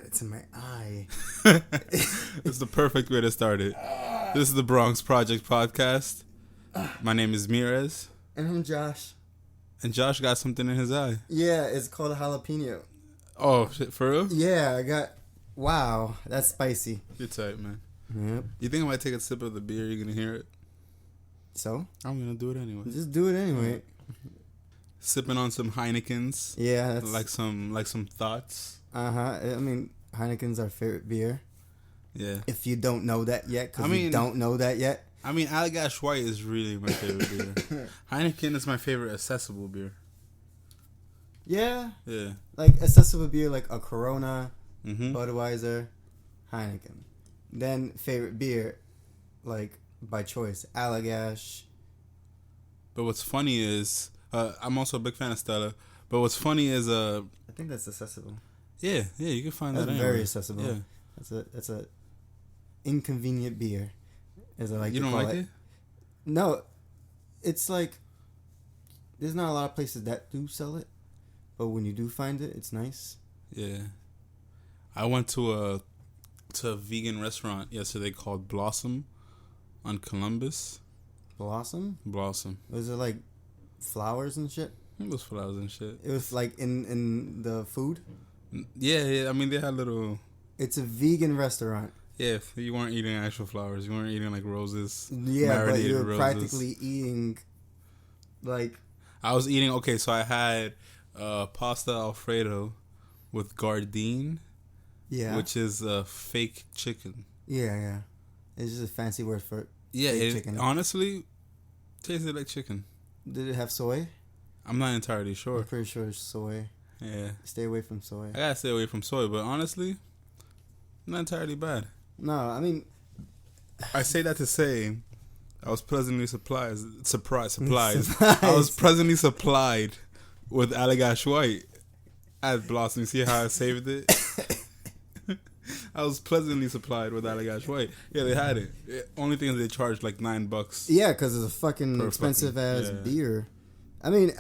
It's in my eye. It's the perfect way to start it. This is the BRONX PROJECT podcast. My name is Mirez. And I'm Josh. And Josh got something in his eye. Yeah, it's called a jalapeno. Oh, shit, for real? Yeah, I got... Wow, that's spicy. You're tight, man. Yep. You think I might take a sip of the beer? You're going to hear it? So? I'm going to do it anyway. Just do it anyway. Sipping on some Heinekens. Yeah, that's... Like some thoughts. Uh-huh. I mean, Heineken's our favorite beer. Yeah. If you don't know that yet, because you don't know that yet. I mean, Allagash White is really my favorite beer. Heineken is my favorite accessible beer. Yeah. Yeah. Like, accessible beer, like a Corona, Mm-hmm. Budweiser, Heineken. Then, favorite beer, like, by choice, Allagash. But what's funny is, I'm also a big fan of Stella, but what's funny is, I think that's accessible. yeah, you can find That's that anywhere. very accessible. Yeah. That's a inconvenient beer, as I like You to don't call like it. it? No, it's like there's not a lot of places that do sell it, but when you do find it, it's nice. Yeah. I went to a vegan restaurant yesterday called Blossom on Columbus. Blossom? Blossom. Was it like flowers and shit? It was flowers and shit. It was like in the food? Yeah. I mean, they had little... It's a vegan restaurant. Yeah, you weren't eating actual flowers. You weren't eating like roses. Yeah, but you're roses. practically eating like... I was eating... Okay, so I had pasta Alfredo with Gardein. Yeah. Which is fake chicken. Yeah. It's just a fancy word for fake chicken. Honestly, tasted like chicken. Did it have soy? I'm not entirely sure. I'm pretty sure it's soy. Yeah. Stay away from soy. I gotta stay away from soy, but honestly, not entirely bad. No, I mean... I say that to say, I was pleasantly surprised. I Surprised. was pleasantly supplied with Allagash White at Blossom. You see how I saved it? I was pleasantly supplied with Allagash White. Yeah, they had it. Only thing is they charged like $9. Yeah, because it's a fucking expensive ass beer. I mean,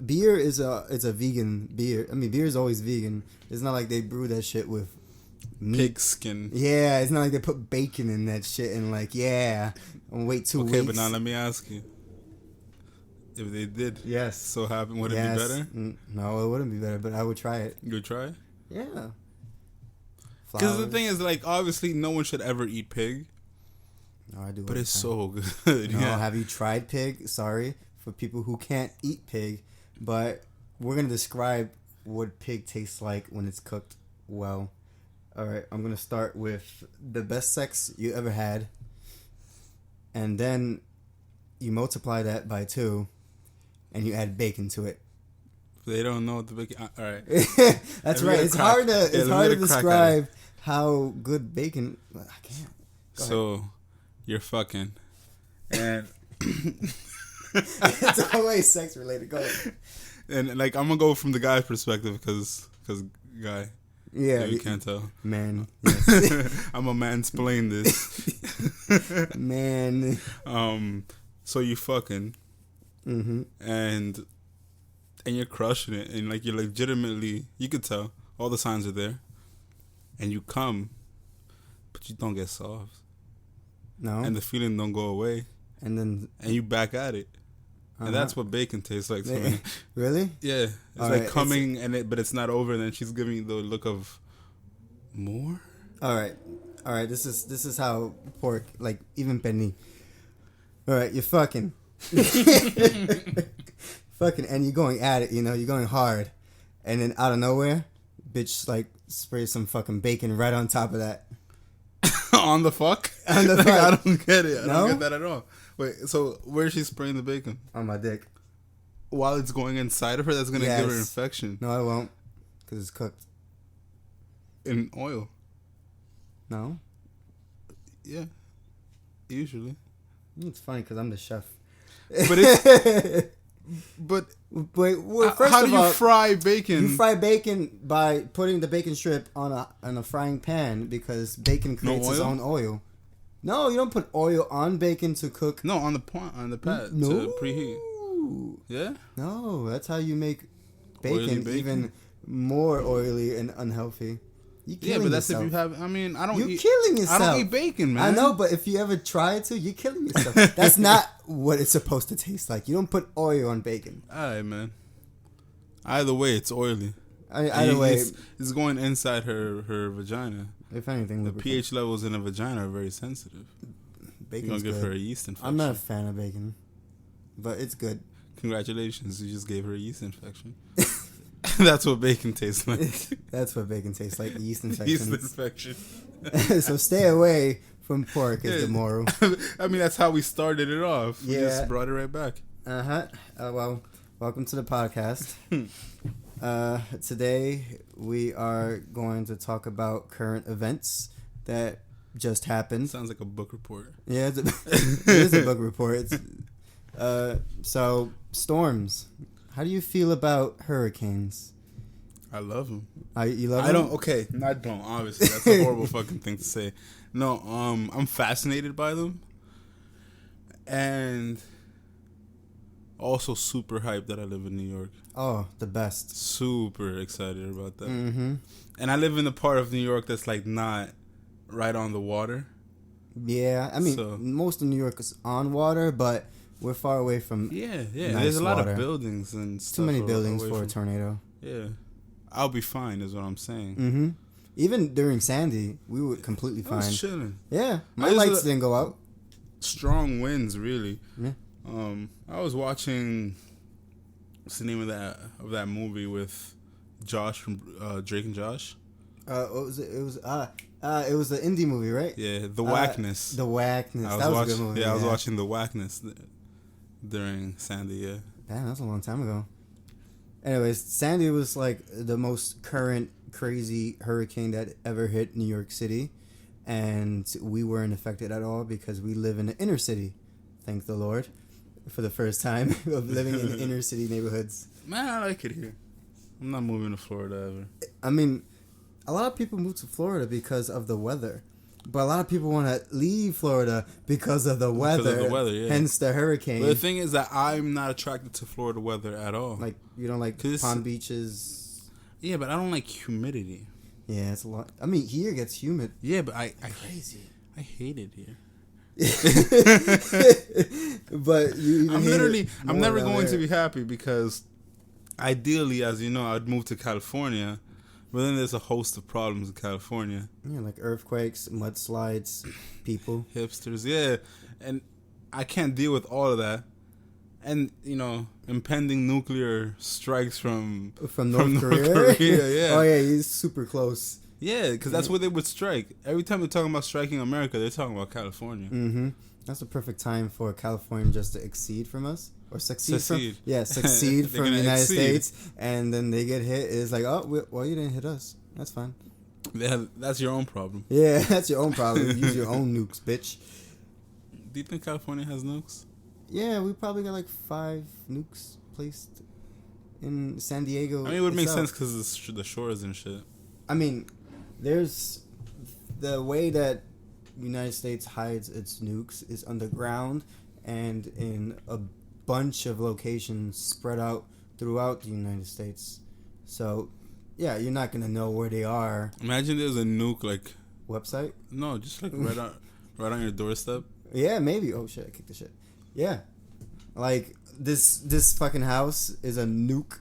beer is a vegan beer. I mean, beer is always vegan. It's not like they brew that shit with meat. Pig skin. Yeah, it's not like they put bacon in that shit and like, and wait 2 weeks. Okay, but now let me ask you. If they did so happen, would it be better? No, it wouldn't be better, but I would try it. You would try it? Yeah. Because the thing is, like, obviously no one should ever eat pig. No, I do. But it's so good. No, have you tried pig? Sorry for people who can't eat pig, but we're going to describe what pig tastes like when it's cooked well. All right, I'm going to start with the best sex you ever had, and then you multiply that by 2, and you add bacon to it. They don't know what the bacon... All right. That's right. It's hard to describe how good bacon... I can't. Go ahead. You're fucking. And... It's always sex related. Go ahead. And, like, I'm going to go from the guy's perspective because guy... Yeah, you can't tell. Man, yes. I'm a mansplain this. Man. So you fucking, and you're crushing it, and like you're legitimately, you could tell all the signs are there, and you come, but you don't get soft. No. And the feeling don't go away. And you back at it. And that's what bacon tastes like to me. Really? Yeah. It's all like right, coming, but it's not over, and then she's giving you the look of more? All right. This is how pork, like, even penny. All right, you're fucking. Fucking, and you're going at it, you're going hard. And then out of nowhere, bitch, like, sprays some fucking bacon right on top of that. On the fuck? On the fuck. I don't get it. I don't get that at all. Wait, so where is she spraying the bacon? On my dick. While it's going inside of her, that's going to give her infection. No, it won't. Because it's cooked. In oil? No. Yeah. Usually. It's funny because I'm the chef. But wait, well, first how of do all, you fry bacon? You fry bacon by putting the bacon strip on a frying pan because bacon creates its own oil. No, you don't put oil on bacon to cook. No, on the pad to preheat. Yeah? No, that's how you make bacon even more oily and unhealthy. You Yeah, but that's if you have. I mean, I don't. You're killing yourself. I don't eat bacon, man. I know, but if you ever try to, you're killing yourself. That's not what it's supposed to taste like. You don't put oil on bacon. All right, man. Either way, it's oily. Either way, it's going inside her vagina. If anything, the pH levels in a vagina are very sensitive. Bacon's You're gonna give good. her a yeast infection. I'm not a fan of bacon, but it's good. Congratulations, you just gave her a yeast infection. That's what bacon tastes like. That's what bacon tastes like. Yeast infection. Yeast infection. So stay away from pork is the moral. I mean, that's how we started it off. We Yeah. just brought it right back. Well, welcome to the podcast. Today we are going to talk about current events that just happened. Sounds like a book report. Yeah, it is a book report. So storms. How do you feel about hurricanes? I love them. You love them? I don't. Okay, I don't. Obviously, that's a horrible fucking thing to say. No, I'm fascinated by them, and also super hyped that I live in New York. Oh, the best. Super excited about that. Mm-hmm. And I live in a part of New York that's like not right on the water. Yeah, I mean, most of New York is on water, but we're far away from. Yeah. Nice There's a lot water. of buildings and stuff. Too many buildings away for a from, tornado. Yeah, I'll be fine, is what I'm saying. Mm-hmm. Even during Sandy, we were completely fine. I was chilling. Yeah, my lights didn't go out. Strong winds, really. Yeah. I was watching. What's the name of that movie with Josh from Drake and Josh? What was it? It was the indie movie, right? Yeah, The Whackness. The Whackness. That was a good movie. Yeah, I was watching The Whackness during Sandy. Yeah. Damn, that's a long time ago. Anyways, Sandy was like the most current crazy hurricane that ever hit New York City, and we weren't affected at all because we live in the inner city. Thank the Lord. For the first time of living in inner city neighborhoods. Man, I like it here. I'm not moving to Florida ever. I mean, a lot of people move to Florida because of the weather. But a lot of people want to leave Florida because of the weather. Because of the weather, yeah. Hence the hurricane. But the thing is that I'm not attracted to Florida weather at all. Like, you don't like Palm Beaches? Yeah, but I don't like humidity. Yeah, it's a lot. I mean, here it gets humid. Yeah, but I Crazy. I hate it here. But I'm never going to be happy because ideally, as you know, I'd move to California, but then there's a host of problems in California. Yeah, like earthquakes, mudslides, people, hipsters, yeah, and I can't deal with all of that. And impending nuclear strikes from North Korea. Yeah. Oh yeah, he's super close. Yeah, because that's where they would strike. Every time they're talking about striking America, they're talking about California. Mm-hmm. That's the perfect time for California just to exceed from us. Or succeed from the United States. And then they get hit. It's like, oh, well, you didn't hit us. That's fine. That's your own problem. Yeah, that's your own problem. Use your own nukes, bitch. Do you think California has nukes? Yeah, we probably got like 5 nukes placed in San Diego. I mean, it would make sense because the shores and shit. I mean, there's the way that United States hides its nukes is underground and in a bunch of locations spread out throughout the United States. So, yeah, you're not gonna know where they are. Imagine there's a nuke like website. No, just like right on your doorstep. Yeah, maybe. Oh shit! I kicked the shit. Yeah, like this fucking house is a nuke.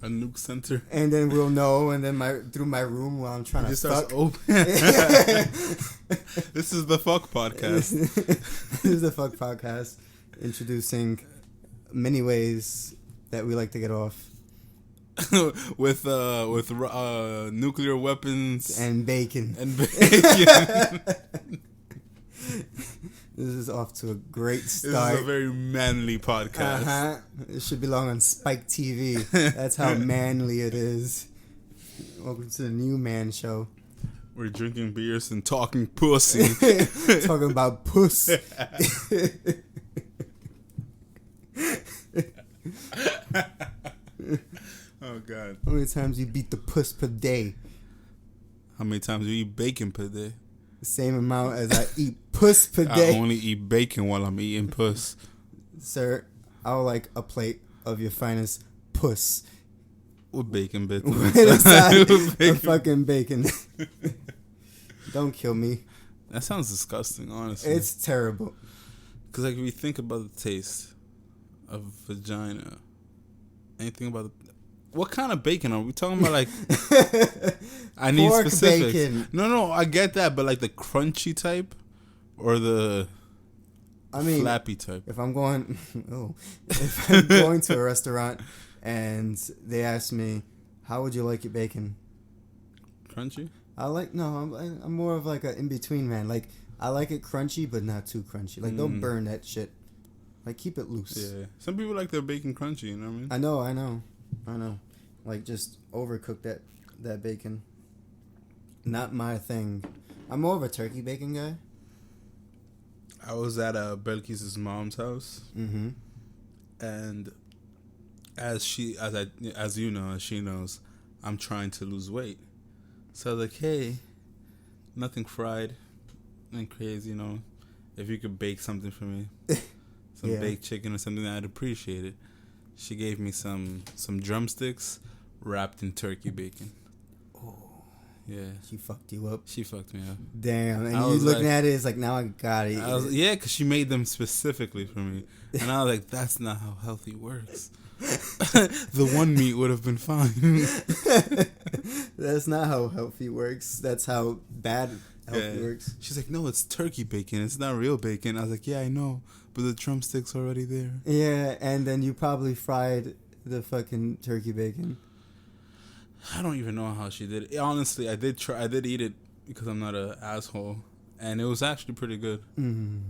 A nuke center. And then we'll know, and then through my room while I'm trying to fuck. This is the fuck podcast. This is the fuck podcast, introducing many ways that we like to get off. with nuclear weapons and bacon. This is off to a great start. This is a very manly podcast. It should belong on Spike TV. That's how manly it is. Welcome to the new man show. We're drinking beers and talking pussy. Talking about puss. Oh, God. How many times you beat the puss per day? How many times you eat bacon per day? The same amount as I eat puss per day. I only eat bacon while I'm eating puss. Sir, I would like a plate of your finest puss. With bacon bits. With a side of fucking bacon. Don't kill me. That sounds disgusting, honestly. It's terrible. Because, like, if you think about the taste of vagina, anything about what kind of bacon are we talking about? Like, I need pork specifics. Bacon. No, I get that, but like the crunchy type or the flappy type. If I'm going to a restaurant and they ask me, how would you like your bacon? Crunchy? I'm more of like an in-between man. Like, I like it crunchy, but not too crunchy. Like, don't burn that shit. Like, keep it loose. Yeah. Some people like their bacon crunchy, you know what I mean? I know. Like, just overcook that bacon. Not my thing. I'm more of a turkey bacon guy. I was at Belkis's mom's house. Mm-hmm. And as she knows, I'm trying to lose weight. So I was like, hey, nothing fried, nothing crazy, you know. If you could bake something for me, some baked chicken or something, I'd appreciate it. She gave me some drumsticks wrapped in turkey bacon. Oh. Yeah. She fucked you up. She fucked me up. Damn. And you looking at it, it's like, now I got it. Yeah, because she made them specifically for me. And I was like, that's not how healthy works. The one meat would have been fine. That's not how healthy works. That's how bad healthy works. She's like, no, it's turkey bacon. It's not real bacon. I was like, yeah, I know, but the drumstick's already there. Yeah, and then you probably fried the fucking turkey bacon. I don't even know how she did it. Honestly, I did eat it because I'm not an asshole, and it was actually pretty good. Mm.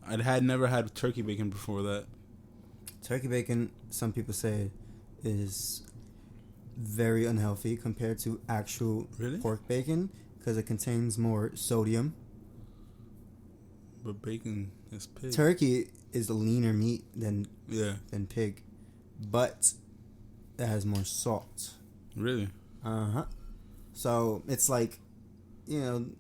I had never had turkey bacon before that. Turkey bacon, some people say, is very unhealthy compared to actual pork bacon because it contains more sodium. But bacon is pig. Turkey is a leaner meat than pig, but it has more salt. Really? Uh-huh. So it's like, even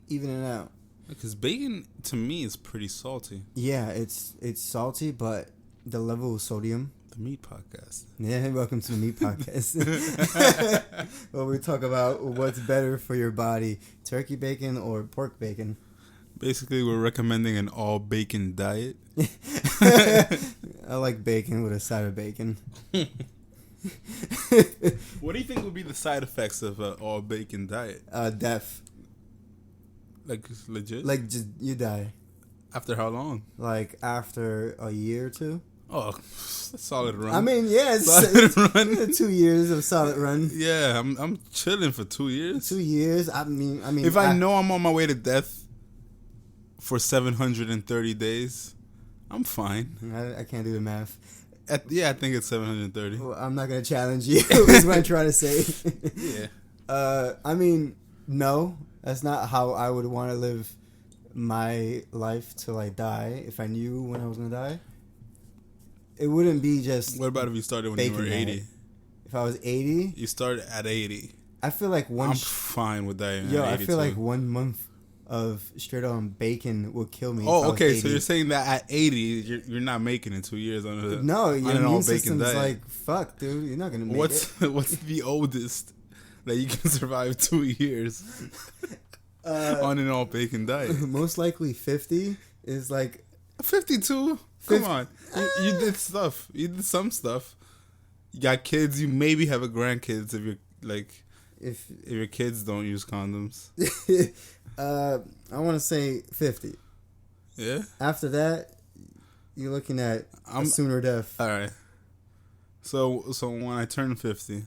it out. Because bacon, to me, is pretty salty. Yeah, it's salty, but the level of sodium. The Meat Podcast. Yeah, welcome to the Meat Podcast. Where we talk about what's better for your body, turkey bacon or pork bacon. Basically, we're recommending an all-bacon diet. I like bacon with a side of bacon. What do you think would be the side effects of an all-bacon diet? Death. Like, legit? Like, just you die. After how long? Like, after a year or two. Oh, solid run. I mean, yeah, it's run. 2 years of solid run. Yeah, I'm chilling for 2 years. 2 years. I mean, if I know I'm on my way to death for 730 days, I'm fine. I can't do the math. I think it's 730. Well, I'm not gonna challenge you. Is what I'm trying to say. Yeah. I mean, no, that's not how I would want to live my life till I die. If I knew when I was gonna die, it wouldn't be just. What about if you started when you were 80? If I was 80, you started at 80. I feel like I'm fine with that. I feel like 1 month of straight on bacon will kill me. Oh, okay. So you're saying that at 80, you're not making it 2 years on your immune system's diet. Like, fuck, dude, you're not gonna make it. What's the oldest that you can survive 2 years on an all bacon diet? Most likely 50 is like 52. Come on, you did stuff. You did some stuff. You got kids. You maybe have a grandkids if you're like if your kids don't use condoms. I want to say 50. Yeah. After that, you're looking at a sooner death. All right. So when I turn 50,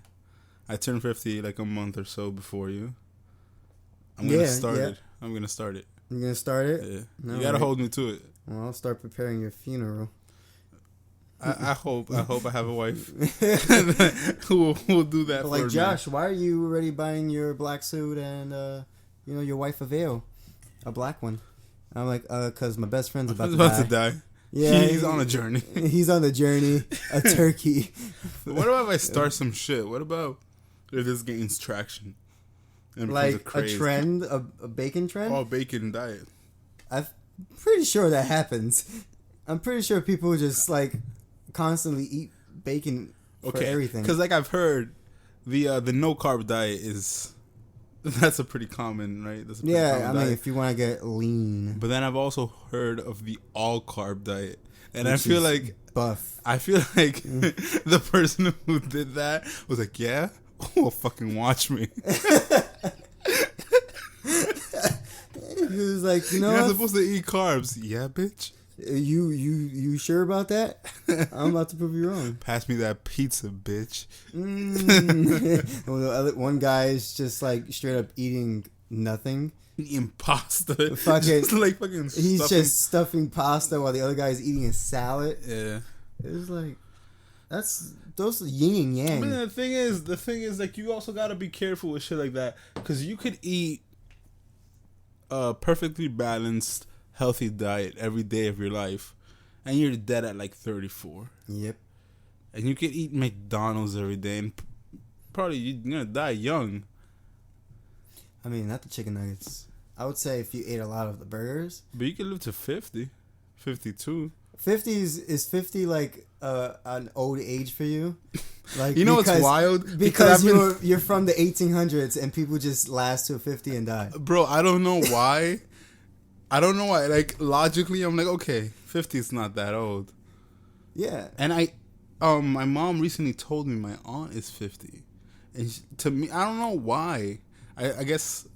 I turn 50 like a month or so before you. I'm gonna start it. I'm gonna start it. You're gonna start it? Yeah. No, you gotta hold me to it. Well, I'll start preparing your funeral. I hope I have a wife who will do that for me. Like, Josh, why are you already buying your black suit and your wife a veil, a black one? I'm like, cause my best friend's about to die. Yeah, he's on a journey. He's on the journey. A turkey. What about if I start some shit? What about if this gains traction? And like a trend, a bacon trend? All bacon diet. I'm pretty sure that happens. I'm pretty sure people just like constantly eat bacon for everything. Because like I've heard, the no carb diet is that's a pretty common, right? That's a pretty common I mean, if you want to get lean. But then I've also heard of the all carb diet, and I feel like buff. I feel like the person who did that was like, yeah, oh, fucking watch me. He was like, you know, you're not supposed to eat carbs. Yeah, bitch. You sure about that? I'm about to prove you wrong. Pass me that pizza, bitch. One guy is just like straight up eating nothing. Eating pasta. Fucking, he's just stuffing pasta while the other guy is eating a salad. Yeah. It was like, those yin and yang. But the thing is, like, you also gotta be careful with shit like that, because you could eat a perfectly balanced, healthy diet every day of your life, and you're dead at like 34. Yep. And you could eat McDonald's every day, and probably you're gonna die young. I mean, not the chicken nuggets. I would say if you ate a lot of the burgers. But you could live to 50, 52. 50 is 50 like an old age for you? Like, you know what's wild? Because you're from the 1800s and people just last to 50 and die. Bro, I don't know why. Like, logically, I'm like, okay, 50 is not that old. Yeah. And my mom recently told me my aunt is 50. And to me, I don't know why. I guess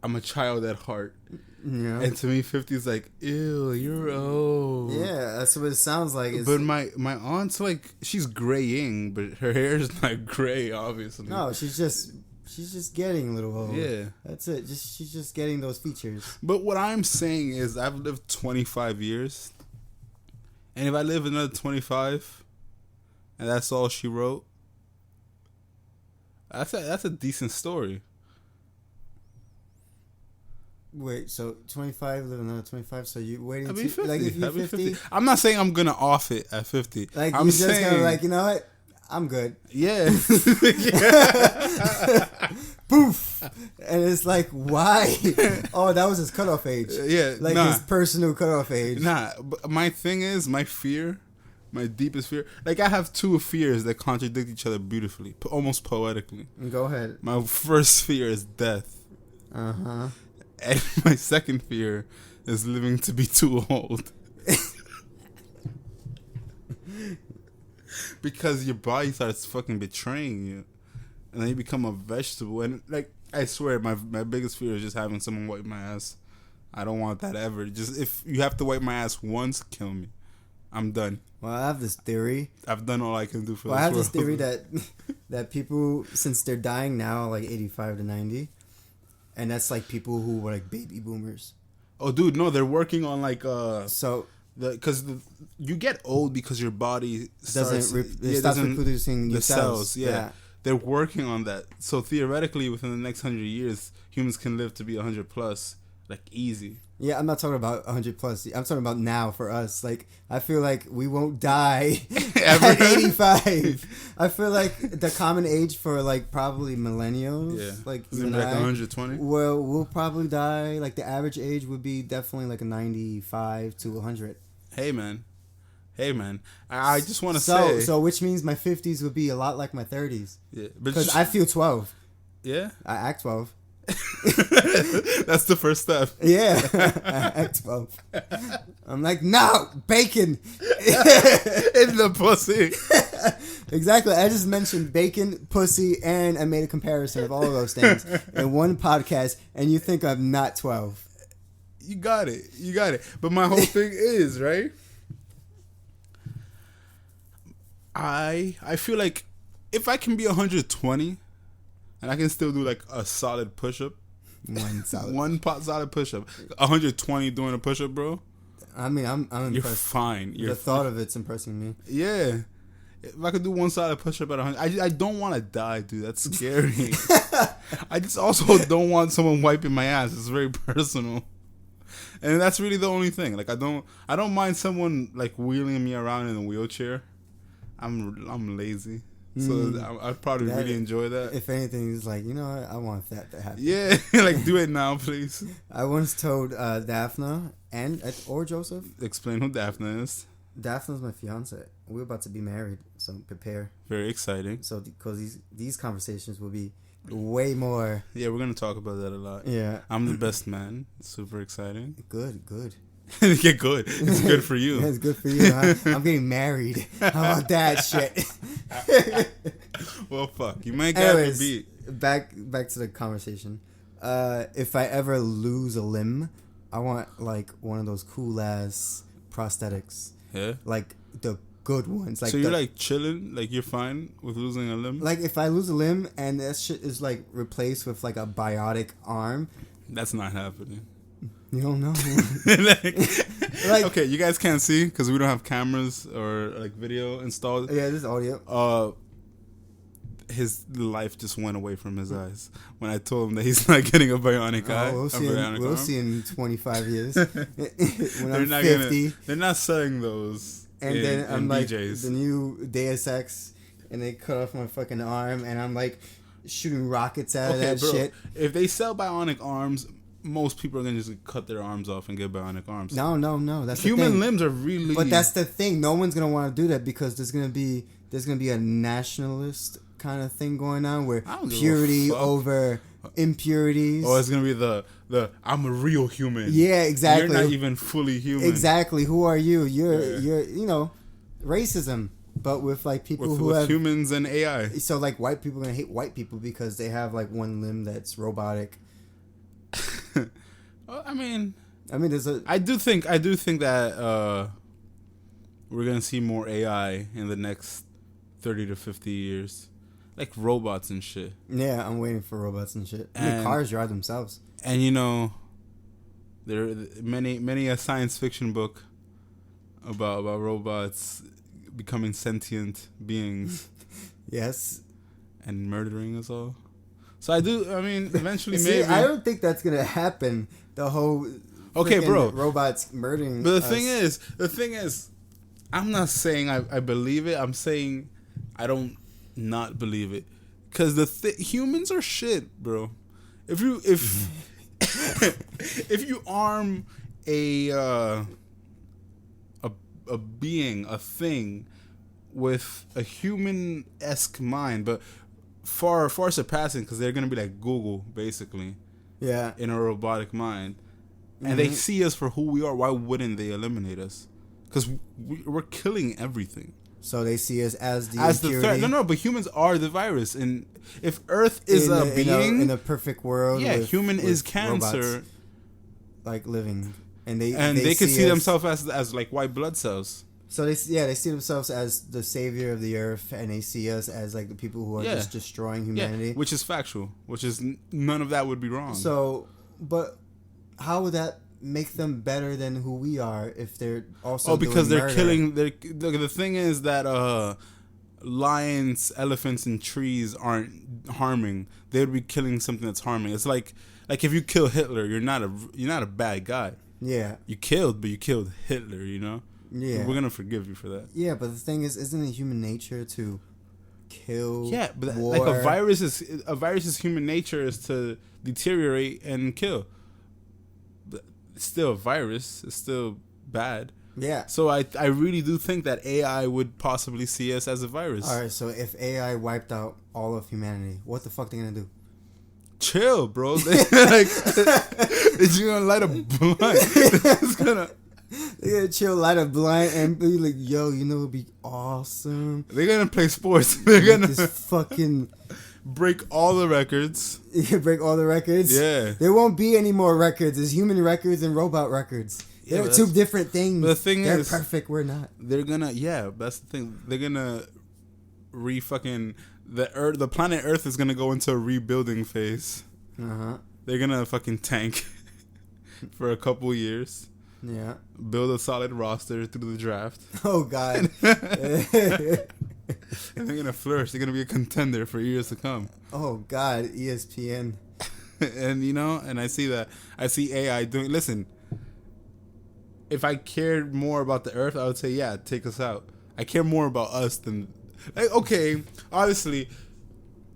I'm a child at heart. Yeah. And to me, 50 is like, ew, you're old. Yeah, that's what it sounds like. But my aunt's like, she's graying, but her hair is not gray, obviously. No, she's just getting a little old. Yeah. That's it. She's just getting those features. But what I'm saying is I've lived 25 years. And if I live another 25, and that's all she wrote, that's a decent story. Wait, so 25, live another 25, so you waiting to, 50. like, if you're 50? I'm not saying I'm gonna off it at 50. Like, I'm just saying, gonna, like, you know what? I'm good. Yeah. Poof. And it's like, why? Oh, that was his cutoff age. Yeah. Like, his personal cutoff age. Nah, but my thing is, my deepest fear, like, I have two fears that contradict each other beautifully, almost poetically. Go ahead. My first fear is death. Uh-huh. And my second fear is living to be too old. Because your body starts fucking betraying you. And then you become a vegetable. And, like, I swear, my biggest fear is just having someone wipe my ass. I don't want that ever. Just, if you have to wipe my ass once, kill me. I'm done. Well, I have this theory. I've done all I can do for this world. I have this theory that people, since they're dying now, like 85 to 90, and that's like people who were like baby boomers. Oh, dude, no, they're working on like because you get old because your body stops reproducing new cells. Yeah. They're working on that. So theoretically, within the next 100 years, humans can live to be 100 plus, like, easy. Yeah, I'm not talking about 100 plus. I'm talking about now for us. Like, I feel like we won't die at 85. I feel like the common age for, like, probably millennials, like, you and like 120. Well, we'll probably die. Like, the average age would be definitely like a 95 to 100. Hey, man. I just want to say. So, which means my 50s would be a lot like my 30s. Yeah, because I feel 12. Yeah, I act 12. That's the first step. Yeah, I act 12. I'm like, no, bacon in the pussy. Exactly. I just mentioned bacon, pussy, and I made a comparison of all of those things in one podcast, and you think I'm not 12. You got it. But my whole thing is, right? I feel like if I can be 120 and I can still do like a solid push-up, solid push-up, 120 doing a push-up, bro. I mean, I'm impressed. You're fine. The thought of it's impressing me. Yeah. If I could do one solid push-up at 100, I don't want to die, dude. That's scary. I just also don't want someone wiping my ass. It's very personal. And that's really the only thing. Like, I don't mind someone like wheeling me around in a wheelchair. I'm lazy, so I'd probably really enjoy that. If anything, it's like, you know what? I want that to happen. Yeah, like, do it now, please. I once told Daphne or Joseph. Explain who Daphne is. Daphne's my fiance. We're about to be married So prepare. Very exciting. So because these conversations will be way more. Yeah, we're gonna talk about that a lot. Yeah. I'm the best man. Super exciting. Good. Get good. It's good for you. Yeah, it's good for you. I'm getting married. How about that shit? Well, fuck. You might get me beat. Back to the conversation. If I ever lose a limb, I want like one of those cool ass prosthetics. Yeah. Like the good ones. Like so you're like chilling, like you're fine with losing a limb. Like if I lose a limb and that shit is like replaced with like a biotic arm. That's not happening. You don't know. like, okay, you guys can't see because we don't have cameras or like video installed. Yeah, this is audio. His life just went away from his eyes when I told him that he's not getting a bionic eye. We'll see in 25 years when I'm 50. They're not selling those. And then I'm like BJ's. The new Deus Ex, and they cut off my fucking arm, and I'm like shooting rockets out of that shit. If they sell bionic arms, most people are gonna just cut their arms off and get bionic arms. No. That's human the thing. limbs are really. But that's the thing. No one's gonna want to do that because there's gonna be a nationalist kind of thing going on where purity over impurities. Oh, it's gonna be the I'm a real human. Yeah, exactly. You're not even fully human. Exactly. Who are you? You're racism, but with like people who have humans and AI. So like white people are gonna hate white people because they have like one limb that's robotic. Well, I mean, there's I do think that we're gonna see more AI in the next 30 to 50 years. Like robots and shit. Yeah, I'm waiting for robots and shit. And cars drive themselves. And there are many a science fiction book about robots becoming sentient beings. Yes. And murdering us all. So eventually See, maybe. I don't think that's gonna happen. The whole robots murdering. But the thing is, I'm not saying I believe it. I'm saying I don't not believe it, because humans are shit, bro. If you arm a being, a thing with a human-esque mind, but far surpassing, because they're gonna be like Google basically, in a robotic mind, and they see us for who we are, why wouldn't they eliminate us? Because we're killing everything. So they see us as the threat. No, but humans are the virus, and if Earth is a being in a perfect world, human is cancer, robots, like living, and they could see themselves as like white blood cells. So they see themselves as the savior of the earth, and they see us as like the people who are just destroying humanity, which is factual. Which is none of that would be wrong. So, but how would that make them better than who we are if they're also because they're murder? killing? The thing is that lions, elephants, and trees aren't harming. They would be killing something that's harming. It's like if you kill Hitler, you're not a bad guy. Yeah, you killed Hitler. You know. Yeah, we're gonna forgive you for that. Yeah, but the thing is, isn't it human nature to kill? Yeah, but like a virus's human nature is to deteriorate and kill. But it's still a virus. It's still bad. Yeah. So I really do think that AI would possibly see us as a virus. All right. So if AI wiped out all of humanity, what the fuck they gonna do? Chill, bro. It's gonna light a blunt. It's gonna. They're gonna chill, light a blunt, and be like, "Yo, you know, it'd be awesome." They're gonna play sports. They're gonna just fucking break all the records. Break all the records. Yeah. There won't be any more records. There's human records and robot records. They're two different things. But the thing they're perfect. We're not. They're gonna. Yeah, that's the thing. They're gonna fucking the Earth. The planet Earth is gonna go into a rebuilding phase. They're gonna fucking tank for a couple years. Yeah. Build a solid roster through the draft. Oh, God. And they're going to flourish. They're going to be a contender for years to come. Oh, God. ESPN. And, and I see that. I see AI doing... Listen, if I cared more about the Earth, I would say, yeah, take us out. I care more about us than... Like, okay, obviously...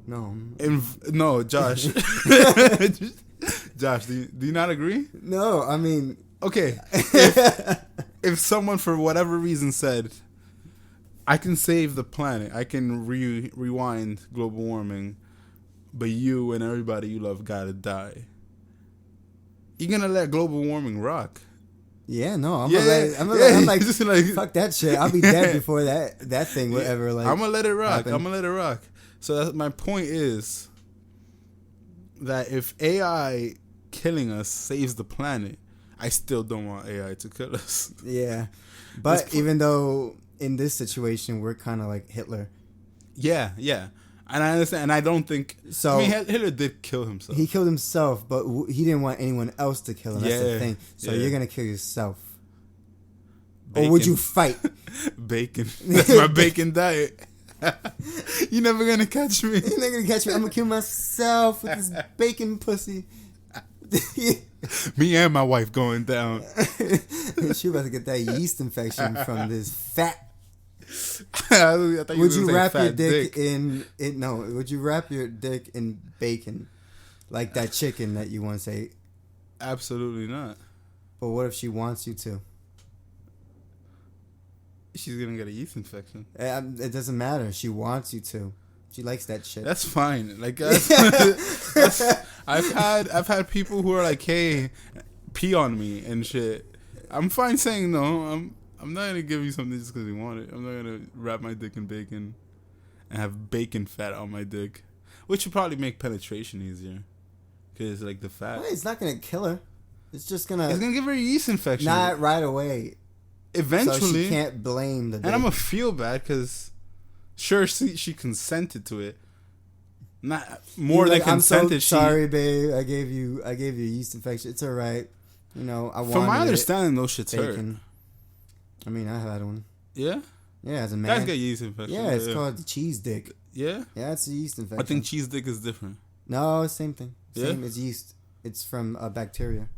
No. No, Josh. Josh, do you not agree? No, I mean... Okay, if someone for whatever reason said, I can save the planet. I can rewind global warming, but you and everybody you love gotta die. You're gonna let global warming rock. Yeah, no, I'm like, just like, fuck that shit. I'll be dead before that thing will ever like. I'm gonna let it rock. happen. I'm gonna let it rock. So my point is that if AI killing us saves the planet, I still don't want AI to kill us. Yeah, but even though in this situation we're kind of like Hitler. Yeah, and I understand, and I don't think so. I mean, Hitler did kill himself. He killed himself, but he didn't want anyone else to kill him. That's the thing. So you're gonna kill yourself, Bacon. or would you fight? Bacon. That's my bacon diet. You're never gonna catch me. You're not gonna catch me. I'm gonna kill myself with this bacon pussy. Me and my wife going down. She about to get that yeast infection from this fat. I thought Would you wrap your dick in it? No. Would you wrap your dick in bacon, like that chicken that you once ate? Absolutely not. But what if she wants you to? She's gonna get a yeast infection. It doesn't matter. She wants you to. She likes that shit. That's fine. Like I've had people who are like, "Hey, pee on me" and shit. I'm fine saying no. I'm not gonna give you something just because you want it. I'm not gonna wrap my dick in bacon and have bacon fat on my dick, which would probably make penetration easier because like the fat. Well, it's not gonna kill her. It's gonna give her a yeast infection. Not right away. Eventually, so she can't blame the dick. And I'm gonna feel bad because, sure, she consented to it. Not more than consented. I'm so sorry, babe. I gave you a yeast infection. It's alright. You know, I wanted. From my understanding, those shits bacon. hurt. I mean, I had one. Yeah. Yeah, as a man. Guys get yeast infection. Yeah, it's called the cheese dick. Yeah. Yeah, it's a yeast infection. I think cheese dick is different. No, same thing. Same. Yeah? It's yeast. It's from bacteria.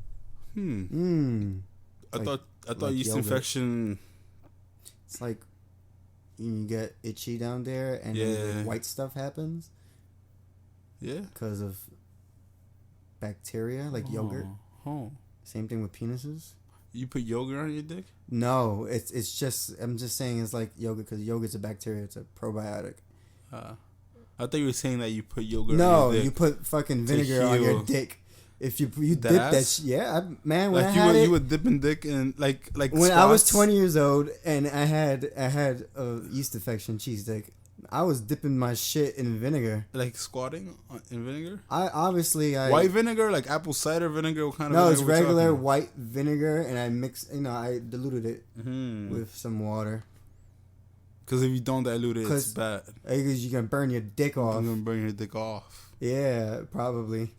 I thought like yeast yogurt. Infection. It's like you get itchy down there, and then white stuff happens. Yeah. Because of bacteria, like yogurt. Oh. Same thing with penises. You put yogurt on your dick? No, it's just I'm just saying it's like yogurt because yogurt's a bacteria. It's a probiotic. I thought you were saying that you put yogurt. No, on your dick you put fucking vinegar on your dick. If you dip that, man. When like I had you would dip and dick and like when spots. I was 20 years old and I had a yeast infection, cheese dick. I was dipping my shit in vinegar. Like squatting in vinegar? White vinegar, like apple cider vinegar? What kind of vinegar? No, it's regular talking? white vinegar, and I I diluted it with some water. Because if you don't dilute it, it's bad. Because you can burn your dick off. You're going to burn your dick off. Yeah, probably.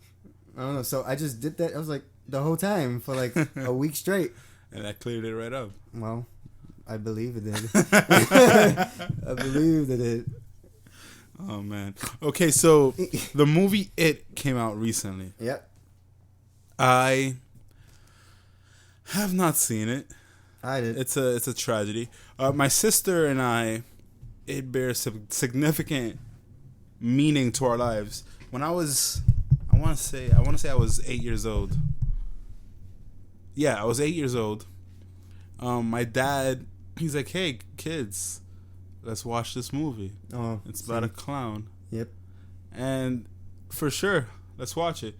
I don't know. So I just did that. I was like, the whole time for like a week straight. And that cleared it right up. Well, I believe it did. I believe it did. Oh, man. Okay, so the movie It came out recently. Yep. I have not seen it. I did. It's a tragedy. My sister and I, it bears significant meaning to our lives. When I want to say I was 8 years old. Yeah, I was 8 years old. My dad, he's like, "Hey, kids, let's watch this movie. Oh, it's about a clown." Yep. And for sure, let's watch it.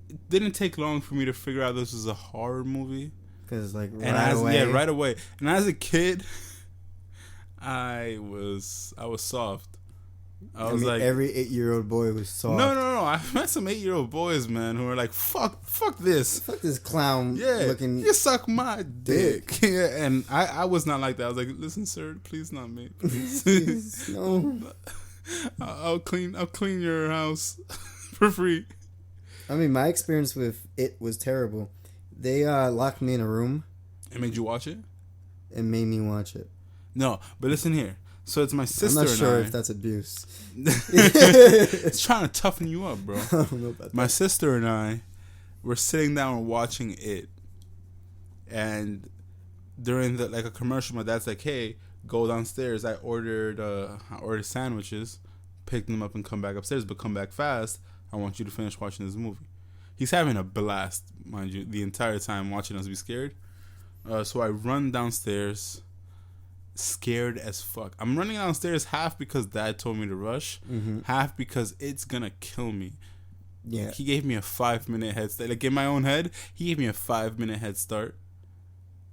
It didn't take long for me to figure out this was a horror movie. Because away. Yeah, right away. And as a kid, I was soft. I was like, every 8-year-old boy was soft. No. I met some 8-year-old boys, man, who were like, fuck this. Fuck this clown looking. You suck my dick. Yeah, and I was not like that. I was like, listen, sir, please not me. Please. No. I'll clean your house for free. I mean, my experience with it was terrible. They locked me in a room. It made you watch it? It made me watch it. No, but listen here. So it's my sister and I. I'm not sure if that's abuse. It's trying to toughen you up, bro. I don't know about that. My sister and I were sitting down and watching it. And during a commercial, my dad's like, "Hey, go downstairs." I ordered sandwiches, pick them up and come back upstairs, but come back fast. I want you to finish watching this movie. He's having a blast, mind you, the entire time watching us be scared. So I run downstairs. scared as fuck. I'm running downstairs half because Dad told me to rush, half because it's gonna kill me. Yeah. He gave me a 5-minute head start. Like in my own head, he gave me a 5-minute head start.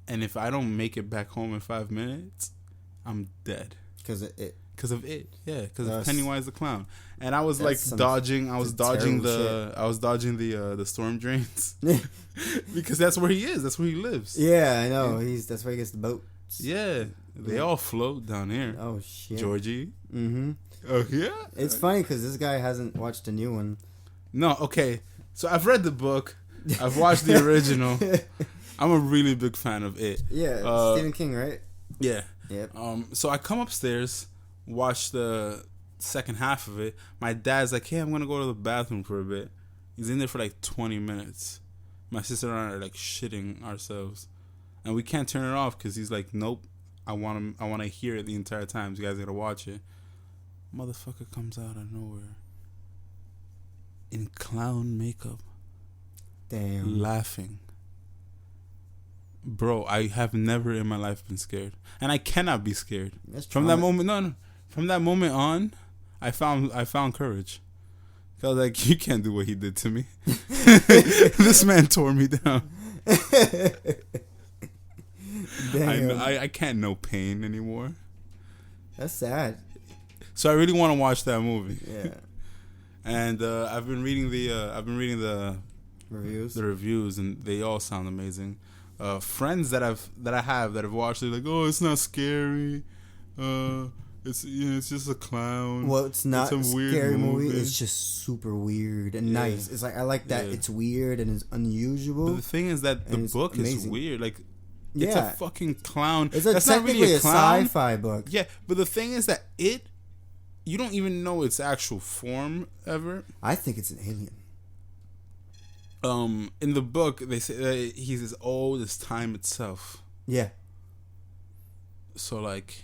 And if I don't make it back home in 5 minutes, I'm dead. Because of it. Because of it, yeah. Because of Pennywise the clown, and I was dodging the storm drains because that's where he is. That's where he lives. Yeah, I know. That's where he gets the boats. Yeah, they all float down here. Oh shit, Georgie. Mm-hmm. Oh yeah. It's funny because this guy hasn't watched the new one. No, okay. So I've read the book. I've watched the original. I'm a really big fan of it. Yeah, Stephen King, right? Yeah. Yep. So I come upstairs, watch the second half of it. My dad's like, "Hey, I'm gonna go to the bathroom for a bit." He's in there for like 20 minutes. My sister and I are like shitting ourselves, and we can't turn it off because he's like, "Nope, I want to hear it the entire time. So you guys gotta watch it." Motherfucker comes out of nowhere in clown makeup, laughing. Bro, I have never in my life been scared, and I cannot be scared. From that moment, no. From that moment on, I found courage. I was like, you can't do what he did to me. This man tore me down. I can't know pain anymore. That's sad. So I really want to watch that movie. Yeah. And I've been reading the reviews, and they all sound amazing. Friends that I have watched it, like, oh, it's not scary. It's just a clown. Well, it's not a scary movie. It's just super weird and nice. It's like I like that it's weird and it's unusual. But the thing is that the book is weird. Like, it's a fucking clown. That's not really a sci-fi book. Yeah, but the thing is that you don't even know its actual form ever. I think it's an alien. In the book, they say he's as old as time itself. Yeah. So, like,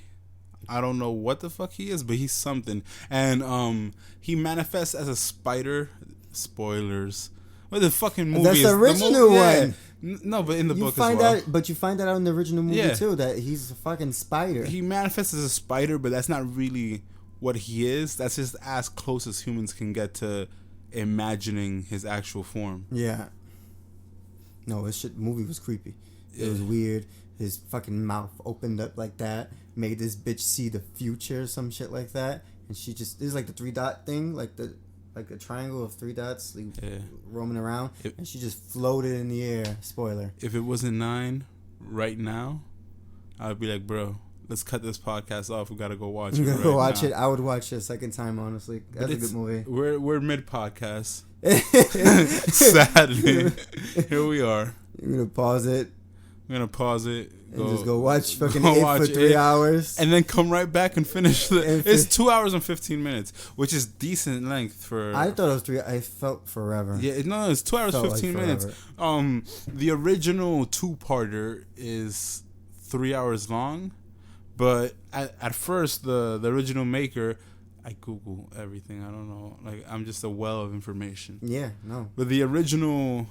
I don't know what the fuck he is, but he's something. And he manifests as a spider. Spoilers. What the fucking movie That's is? The original one. Yeah. No, but in the book as well. But you find that out in the original movie too, that he's a fucking spider. He manifests as a spider, but that's not really what he is. That's just as close as humans can get to imagining his actual form. Yeah. No, the movie was creepy. It was weird. His fucking mouth opened up like that, made this bitch see the future or some shit like that, and she just, it's like the 3-dot thing, like a triangle of 3 dots roaming around, and she just floated in the air. Spoiler. If it wasn't 9 right now, I would be like, bro, let's cut this podcast off. We gotta go watch it. Go watch it. I would watch it a second time, honestly. That's a good movie. We're mid podcast. Sadly, here we are. You're gonna pause it. I'm gonna pause it. And just go watch fucking it for 3 hours. And then come right back and finish it's 2 hours and 15 minutes, which is decent length for... I thought it was 3. I felt forever. Yeah, no, it's 2 hours, 15 minutes. The original 2-parter is 3 hours long, but at first, the original maker... I Google everything. I don't know. Like, I'm just a well of information. Yeah, no. But the original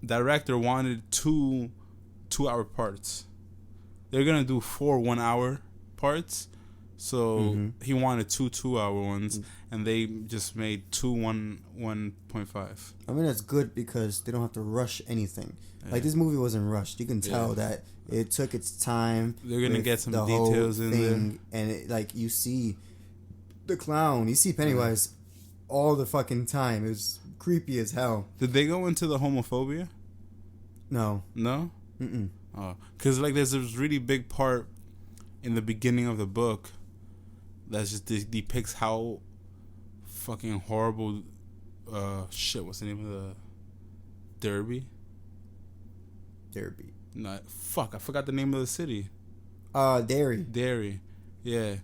director wanted 2-hour parts. They're gonna do 4 1-hour parts, so he wanted 2-2-hour ones, and they just made 2 1.5. I mean, that's good because they don't have to rush anything. Yeah. Like, this movie wasn't rushed. You can tell that it took its time. They're gonna get some details in there, and you see the clown, you see Pennywise all the fucking time. It was creepy as hell. Did they go into the homophobia? No. Mm-mm. Oh, because like there's this really big part in the beginning of the book that just depicts how fucking horrible. What's the name of the Derby? No, fuck, I forgot the name of the city. Derry. Yeah.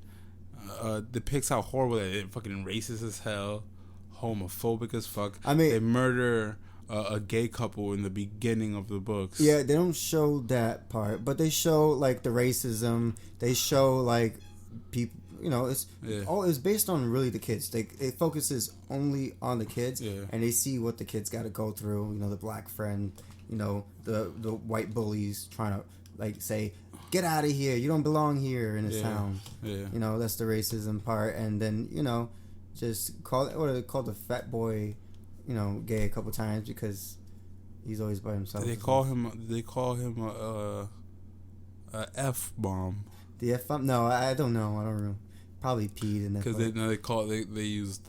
Depicts how horrible that is. Fucking racist as hell, homophobic as fuck. I mean, they murder a gay couple in the beginning of the books. Yeah, they don't show that part, but they show like the racism. They show like people. You know, it's based on really the kids. It focuses only on the kids, and they see what the kids got to go through. You know, the black friend. You know, the white bullies trying to like say, "Get out of here! You don't belong here in this town." Yeah. You know, that's the racism part, and then just call the fat boy, gay a couple times because he's always by himself. They call him a F-bomb. The F bomb? No, I don't know. I don't know. Probably peed in that. Because they used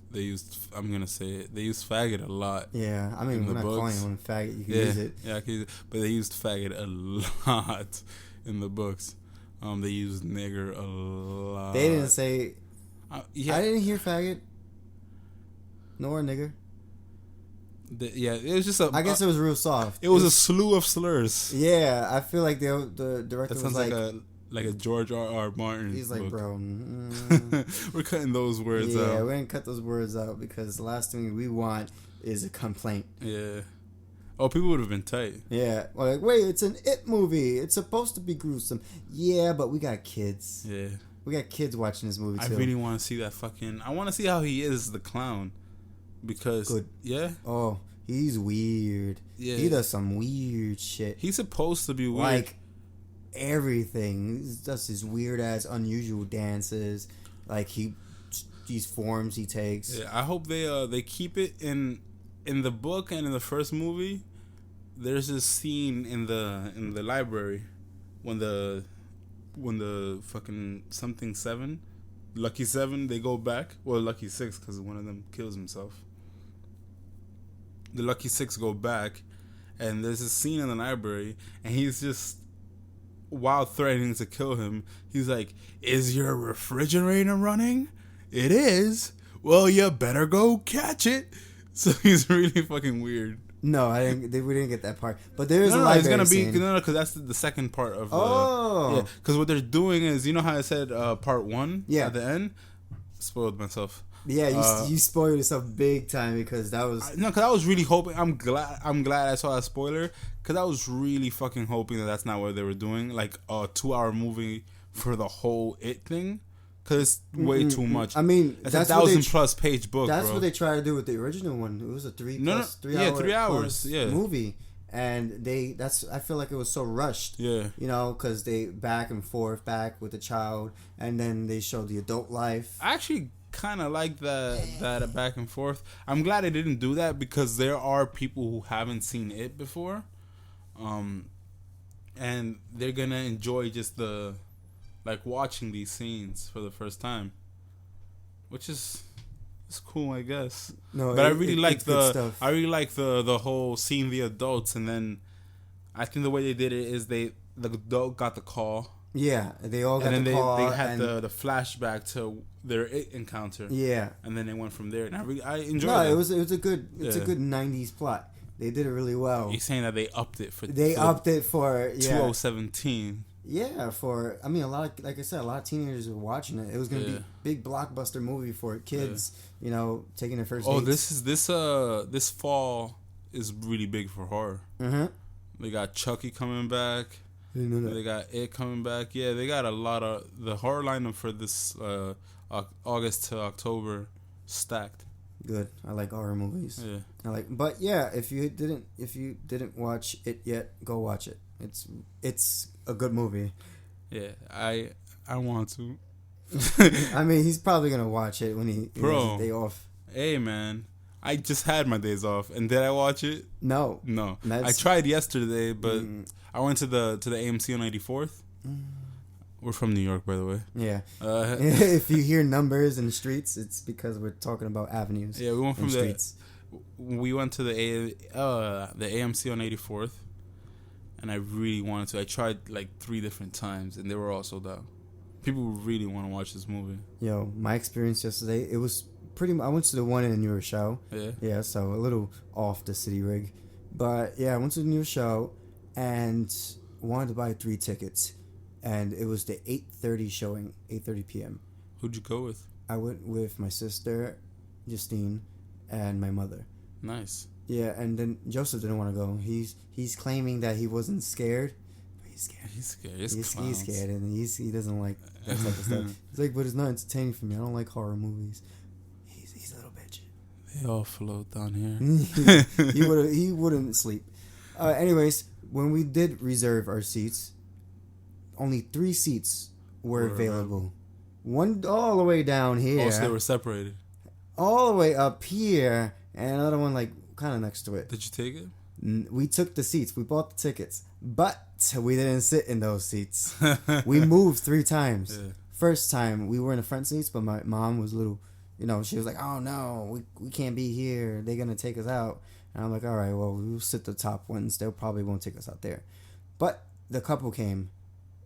I'm gonna say it. They used faggot a lot. Yeah, I mean, we're not calling him a faggot. You can use it. Yeah, I can use it. But they used faggot a lot in the books. They used nigger a lot. They didn't say. Yeah. I didn't hear faggot. Nor nigger. It was just I guess it was real soft. It was a slew of slurs. Yeah, I feel like the director that was like a George R.R. Martin. He's like, book. bro, we're cutting those words out. Yeah, we're gonna cut those words out because the last thing we want is a complaint. Yeah. Oh, people would have been tight. Yeah. Well, like, wait, it's an It movie. It's supposed to be gruesome. Yeah, but we got kids. Yeah. We got kids watching this movie too. I really want to see that I want to see how he is the clown. Because good. Yeah. Oh, he's weird. Yeah. He does some weird shit. He's supposed to be weird. Like everything. He does his weird ass unusual dances. Like these forms he takes. Yeah, I hope they keep it in the book and in the first movie. There's this scene in the library when the fucking something 7, Lucky 7, they go back. Well, Lucky 6 because one of them kills himself. The Lucky 6 go back, and there's a scene in the library, and he's just, while threatening to kill him, he's like, "Is your refrigerator running? It is. Well, you better go catch it." So he's really fucking weird. No, we didn't get that part. But there is a library it's gonna scene. be because that's the second part of. Oh. Because what they're doing is, you know how I said part 1 at the end. Spoiled myself. Yeah, you spoiled yourself big time because that was because I was really hoping. I'm glad I saw that spoiler because I was really fucking hoping that that's not what they were doing. Like a 2-hour movie for the whole It thing. Because it's way too much. I mean, that's a 1,000+ page book. That's bro. what they tried to do with the original one. It was a 3 hours movie, and I feel like it was so rushed. Yeah, because they back with the child, and then they showed the adult life. I actually kind of like that back and forth. I'm glad they didn't do that because there are people who haven't seen it before, and they're gonna enjoy just watching these scenes for the first time, which is cool, I guess. No, but I really like the whole seeing the adults, and then I think the way they did it is the adult got the call. Yeah, they all got the call, and then they had the flashback to their encounter. Yeah, and then they went from there, and I enjoyed it. No, it was a good 90s plot. They did it really well. You're saying that they upped it for 2017. Yeah, a lot of, like I said, a lot of teenagers were watching it. It was gonna be a big blockbuster movie for kids, taking their first dates. This fall is really big for horror. Mm-hmm. They got Chucky coming back. They got It coming back. Yeah, they got a lot of the horror lineup for this August to October stacked. Good. I like horror movies. Yeah. But yeah, if you didn't watch it yet, go watch it. It's a good movie. Yeah, I want to. I mean, he's probably gonna watch it when he has a day off. Hey man, I just had my days off, and did I watch it? No. I tried yesterday, but I went to the AMC on 94th. We're from New York, by the way. Yeah. If you hear numbers in the streets, it's because we're talking about avenues. Yeah, we went from the streets. We went to the AMC on 84th, and I really wanted to. I tried like 3 different times, and they were all sold out. People really want to watch this movie. Yo, my experience yesterday, it was pretty much, I went to the one in a newer show. Yeah. Yeah, so a little off the city rig. But yeah, I went to the newer show and wanted to buy 3 tickets. And it was the 8:30 showing, 8:30 p.m. Who'd you go with? I went with my sister, Justine, and my mother. Nice. Yeah, and then Joseph didn't want to go. He's claiming that he wasn't scared. But he's scared. He's scared. He's scared, and he doesn't like that type of stuff. He's like, but it's not entertaining for me. I don't like horror movies. He's a little bitch. They all float down here. He wouldn't sleep. Anyways, when we did reserve our seats, only 3 seats were available. One all the way down here. Oh, so they were separated. All the way up here, and another one like kind of next to it. Did you take it? We took the seats. We bought the tickets, but we didn't sit in those seats. We moved 3 times. Yeah. First time we were in the front seats, but my mom was a little, she was like, "Oh no, we can't be here. They're gonna take us out." And I'm like, "All right, well, we'll sit the top ones. They probably won't take us out there." But the couple came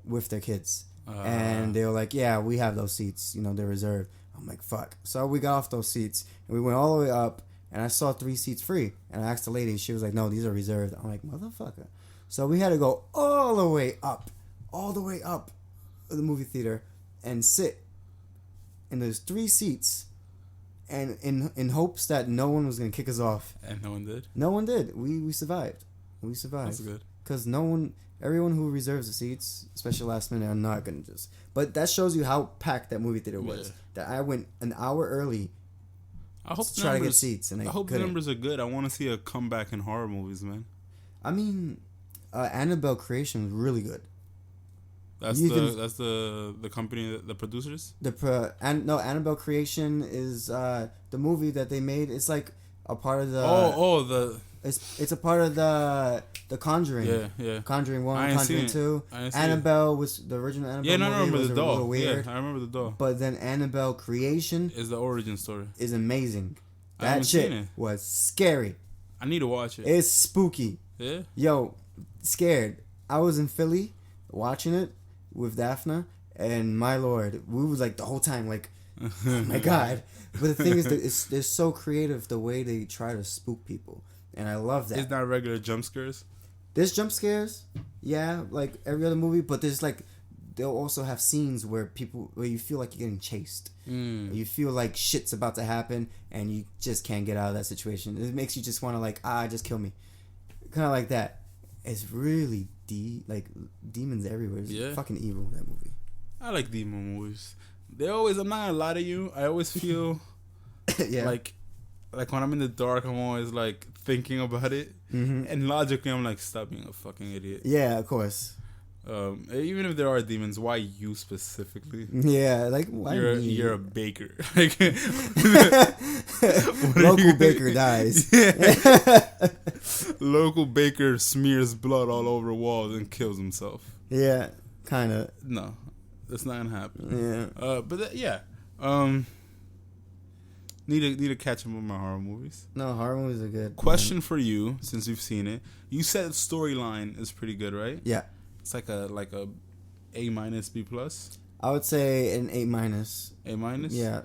with their kids, and they were like, "Yeah, we have those seats. They're reserved." I'm like, "Fuck!" So we got off those seats and we went all the way up, and I saw 3 seats free. And I asked the lady, she was like, "No, these are reserved." I'm like, "Motherfucker!" So we had to go all the way up the movie theater and sit in those 3 seats, and in hopes that no one was gonna kick us off. And no one did. No one did. We survived. We survived. That's good. Because everyone who reserves the seats, especially last minute, are not gonna just. But that shows you how packed that movie theater was. Yeah. That I went an hour early. I hope to try to get seats, and I hope couldn't. the numbers are good. I want to see a comeback in horror movies, man. I mean, Annabelle Creation was really good. That's the company, the producers. Annabelle Creation is the movie that they made. It's like a part of the. It's a part of the Conjuring. Yeah. Conjuring 1, Conjuring 2. Annabelle was the original Annabelle. Yeah, no, I remember the doll. A little weird. Yeah, I remember the doll. But then Annabelle Creation is the origin story. Is amazing. I haven't That shit seen it. was scary. I need to watch it. It's spooky. Yeah. Yo, scared. I was in Philly watching it with Daphne, and my lord, we was like the whole time like, oh my god. But the thing is that they're so creative the way they try to spook people. And I love that. It's not regular jump scares. There's jump scares, yeah, like every other movie. But there's like, they'll also have scenes where you feel like you're getting chased. You feel like shit's about to happen, and you just can't get out of that situation. It makes you just want to like, just kill me, kind of like that. It's really demons everywhere. It's fucking evil, that movie. I like demon movies. I'm not gonna lie to you. I always feel like when I'm in the dark, I'm always like thinking about it, and logically, I'm like, stop being a fucking idiot. Yeah, of course. Even if there are demons, why you specifically? Yeah, like why you're a baker. Local baker dies. Local baker smears blood all over walls and kills himself. Yeah, kind of. No, that's not gonna happen. Yeah. Need to catch up with my horror movies. No, horror movies are good. Question for you, since you've seen it. You said the storyline is pretty good, right? Yeah. It's like a A-, B+. I would say an A-. A-? Yeah.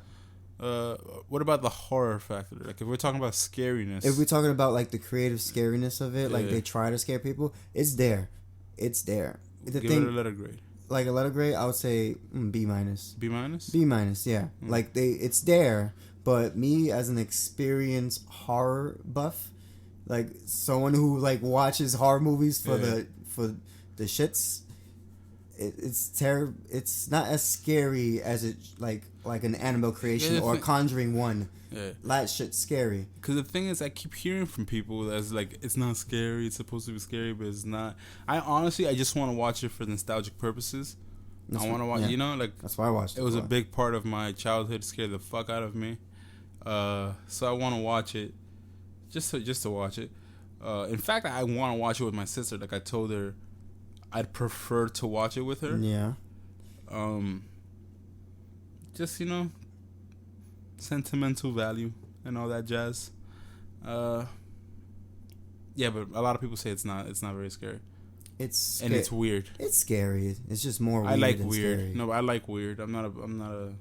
What about the horror factor? Like if we're talking about scariness. If we're talking about like the creative scariness of it, like they try to scare people, it's there. It's there. Give it a letter grade. Like a letter grade, I would say B-. B-? B-, yeah. Like it's there, but me as an experienced horror buff, like someone who like watches horror movies for the shits, it's terrible. It's not as scary as it like an Annabelle Creation or Conjuring 1. Yeah. That shit's scary. Because the thing is, I keep hearing from people that's like, it's not scary. It's supposed to be scary, but it's not. I just want to watch it for nostalgic purposes. I want to watch, that's why I watched it. It was a big part of my childhood. Scared the fuck out of me. So I want to watch it, just to watch it. In fact, I want to watch it with my sister. Like I told her, I'd prefer to watch it with her. Yeah. Just sentimental value and all that jazz. Yeah, but a lot of people say it's not very scary. It's weird. It's scary. It's just more weird. I like than weird. Scary. No, but I like weird. I'm not a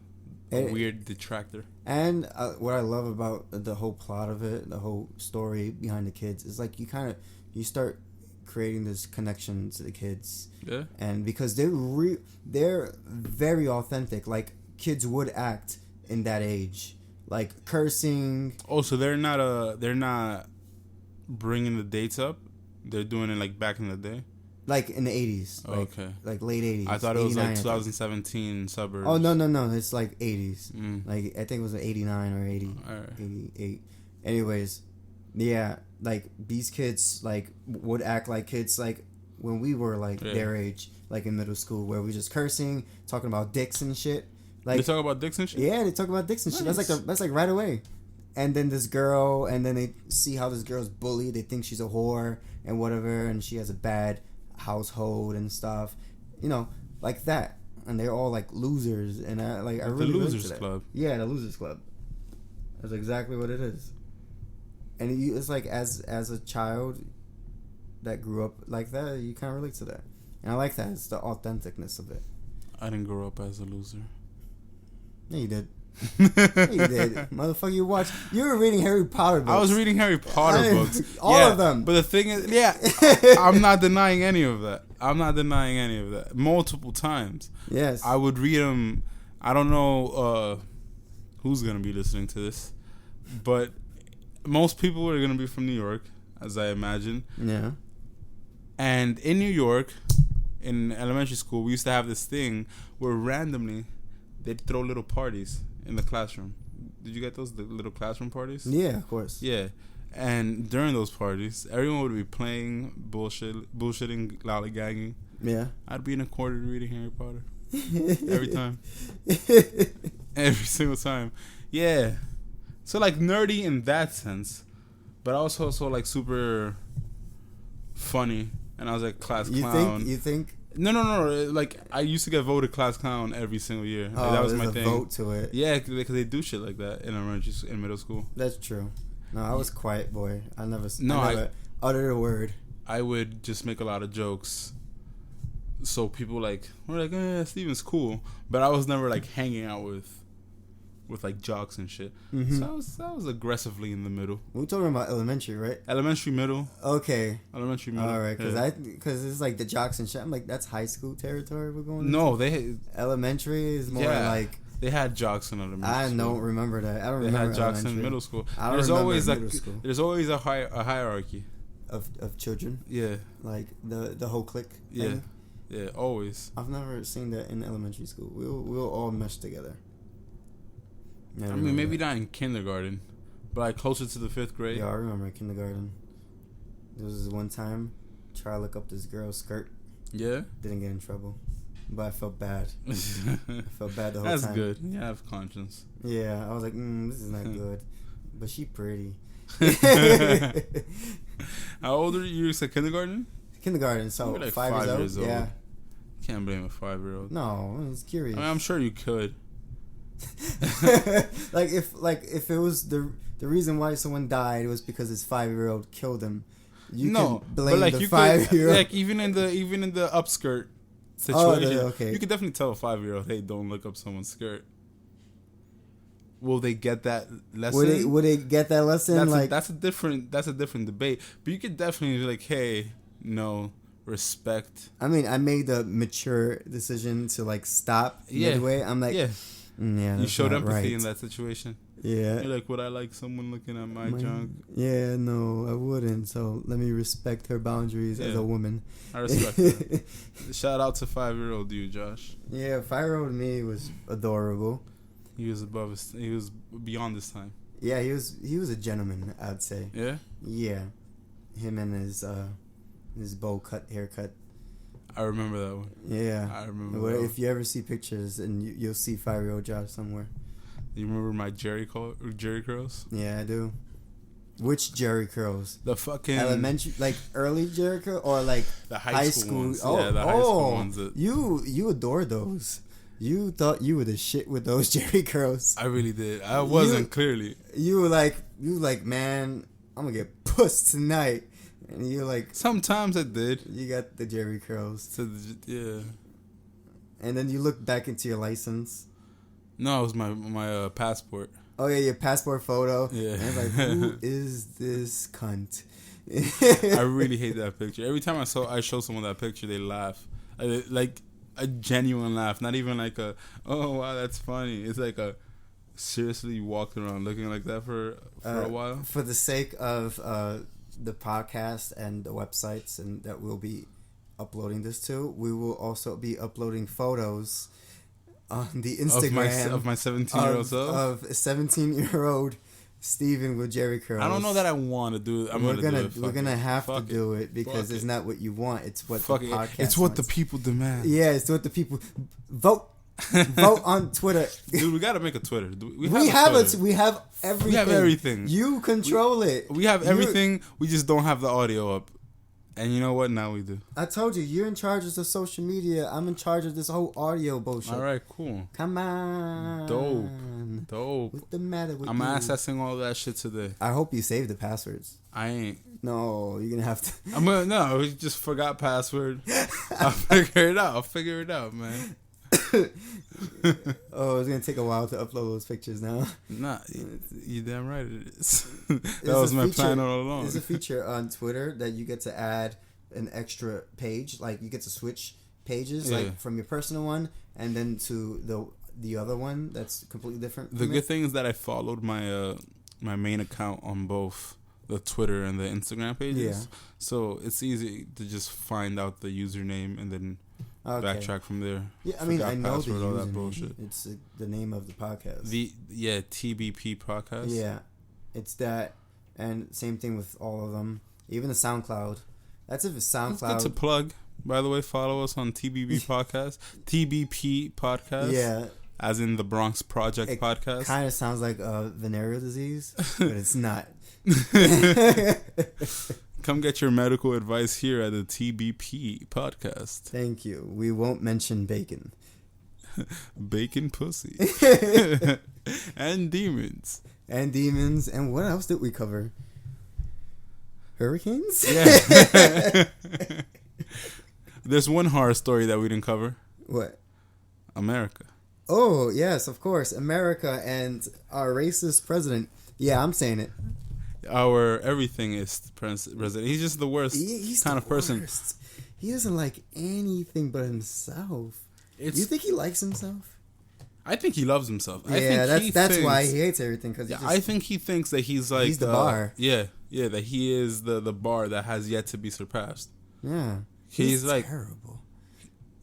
weird detractor. And what I love about the whole plot of it, the whole story behind the kids, is like you start creating this connection to the kids. Yeah. And because they're very authentic. Like kids would act in that age, like cursing. Oh, so they're not bringing the dates up. They're doing it like back in the day. Like in the 80s. Like, okay. Like late 80s. I thought it was like 2017 suburbs. Oh, no. It's like 80s. Like, I think it was 89 or 80. Right. 88. Anyways, yeah. Like, these kids, like, would act like kids. Like, when we were like their age, like in middle school, where we just cursing, talking about dicks and shit. Like they talk about dicks and shit. Yeah, they talk about dicks and shit. That's like right away. And then this girl, and then they see how this girl's bullied. They think she's a whore and whatever, and she has a bad household and stuff, like that. And they're all like losers, and I really the Losers Club. Yeah, the Losers Club. That's exactly what it is. And it's like as a child that grew up like that, you kind of relate to that, and I like that. It's the authenticness of it. I didn't grow up as a loser. Yeah, you did. Yeah, you did, motherfucker. You were reading Harry Potter books. I was reading Harry Potter books, all of them. But the thing is, I'm not denying any of that. Multiple times. Yes, I would read them. I don't know who's gonna be listening to this, but most people are gonna be from New York, as I imagine. Yeah. And in New York, in elementary school, we used to have this thing where randomly they'd throw little parties in the classroom. Did you get those, the little classroom parties? Yeah, of course. Yeah. And during those parties, everyone would be playing bullshitting, lollygagging. Yeah. I'd be in a corner reading Harry Potter. Every time. Every single time. Yeah. So, like, nerdy in that sense. But I was also, like, super funny. And I was, like, class clown. You think? No. Like, I used to get voted class clown every single year. Oh, like, that was my thing. Vote to it. Yeah, because they do shit like that in middle school. That's true. No, I was quiet boy. I never uttered a word. I would just make a lot of jokes. So people were like, Steven's cool. But I was never, like, hanging out with like, jocks and shit. Mm-hmm. So I was aggressively in the middle. We're talking about elementary, right? Elementary, middle. Okay. Elementary, middle. All right, because it's like the jocks and shit. I'm like, that's high school territory we're going No, elementary is more like... They had jocks in elementary I school. don't remember that. I don't remember. They had jocks in middle school. There's always a hierarchy of children. Yeah, like the whole clique. Thing. Yeah, always. I've never seen that in elementary school. We'll all mesh together. I mean, maybe not in kindergarten, but like closer to the 5th grade. Yeah, I remember kindergarten. There was this one time, try to look up this girl's skirt. Yeah. Didn't get in trouble. But I felt bad. I felt bad the whole That's time. good. You have conscience. Yeah, I was like, this is not good. But she pretty. How old are you? You said kindergarten? Kindergarten, so like 5 years old. Yeah. Can't blame a 5-year-old. No, I was curious. I mean, I'm sure you could. like if it was the reason why someone died was because his 5-year-old killed him. You can blame the 5-year-old. Like even in the upskirt situation, you could definitely tell a 5-year-old, hey, don't look up someone's skirt. Will they get that lesson? Would they get that lesson? That's a different debate. But you could definitely be like, hey, no, respect. I mean, I made the mature decision to like stop midway. I'm like, you showed empathy in that situation. Yeah. You're like, would I like someone looking at my junk? Yeah, no, I wouldn't. So let me respect her boundaries as a woman. I respect her. Shout out to 5-year-old you, Josh. Yeah, 5-year-old me was adorable. He was he was beyond his time. Yeah, he was a gentleman, I'd say. Yeah? Yeah. Him and his bowl cut haircut. I remember that one. Yeah. I remember that if you ever see pictures and you'll see 5-year-old Josh somewhere. You remember my Jerry curls? Yeah, I do. Which Jerry curls? The fucking elementary, like early Jerry curl, or like the high school ones? Oh, yeah, the high school ones. You adore those. You thought you were the shit with those Jerry curls. I really did. I wasn't clearly. You were like, man, I'm gonna get pussed tonight. And you're like... Sometimes I did. You got the Jerry curls. Yeah. And then you look back into your license. No, it was my passport. Oh, yeah, your passport photo. Yeah. And I was like, who is this cunt? I really hate that picture. Every time I show someone that picture, they laugh. Like a genuine laugh. Not even like a, oh, wow, that's funny. It's like a... Seriously, you walked around looking like that for a while? For the sake of... the podcast and the websites and that we'll be uploading this to, we will also be uploading photos on the Instagram of my 17-year-old self, of a 17-year-old Steven with Jerry curls. I don't know that I want to do it. We're gonna have to do it because it's not what you want. It's what the podcast It's what wants. the people demand. Yeah, it's what the people vote. Vote on Twitter. Dude, we gotta make a Twitter. We have everything. We have everything. You control it. We have everything. We just don't have the audio up. And you know what? Now we do. I told you, you're in charge of the social media. I'm in charge of this whole audio bullshit. All right, cool. Come on. Dope. What's the matter with you? I'm accessing all that shit today. I hope you saved the passwords. I ain't. No, you're gonna have to. No, we just forgot password. I'll figure it out, man. Oh, it's gonna take a while to upload those pictures now. Nah, you damn right it is. That was my plan all along. There's a feature on Twitter that you get to add an extra page. Like you get to switch pages, like from your personal one and then to the other one that's completely different. The good thing is that I followed my my main account on both the Twitter and the Instagram pages. Yeah. So it's easy to just find out the username and then backtrack from there. Yeah, I mean, I know the username. All that bullshit. It's the name of the podcast. TBP podcast. Yeah, it's that, and same thing with all of them. Even the SoundCloud. That's if it's SoundCloud. That's good to plug. By the way, follow us on TBP podcast, TBP podcast. Yeah. As in the BRONX Project podcast. Kind of sounds like a venereal disease, but it's not. Come get your medical advice here at the TBP podcast. Thank you. We won't mention bacon. Bacon pussy. And demons. And what else did we cover? Hurricanes? Yeah. There's one horror story that we didn't cover. What? America. Oh, yes, of course. America and our racist president. Yeah, I'm saying it. Our everything is president. He's just the worst kind of person. He doesn't like anything but himself. You think he likes himself? I think he loves himself. Yeah, that's why he hates everything. I think he thinks that he's like... He's the bar. Yeah, that he is the bar that has yet to be surpassed. Yeah. He's like... terrible.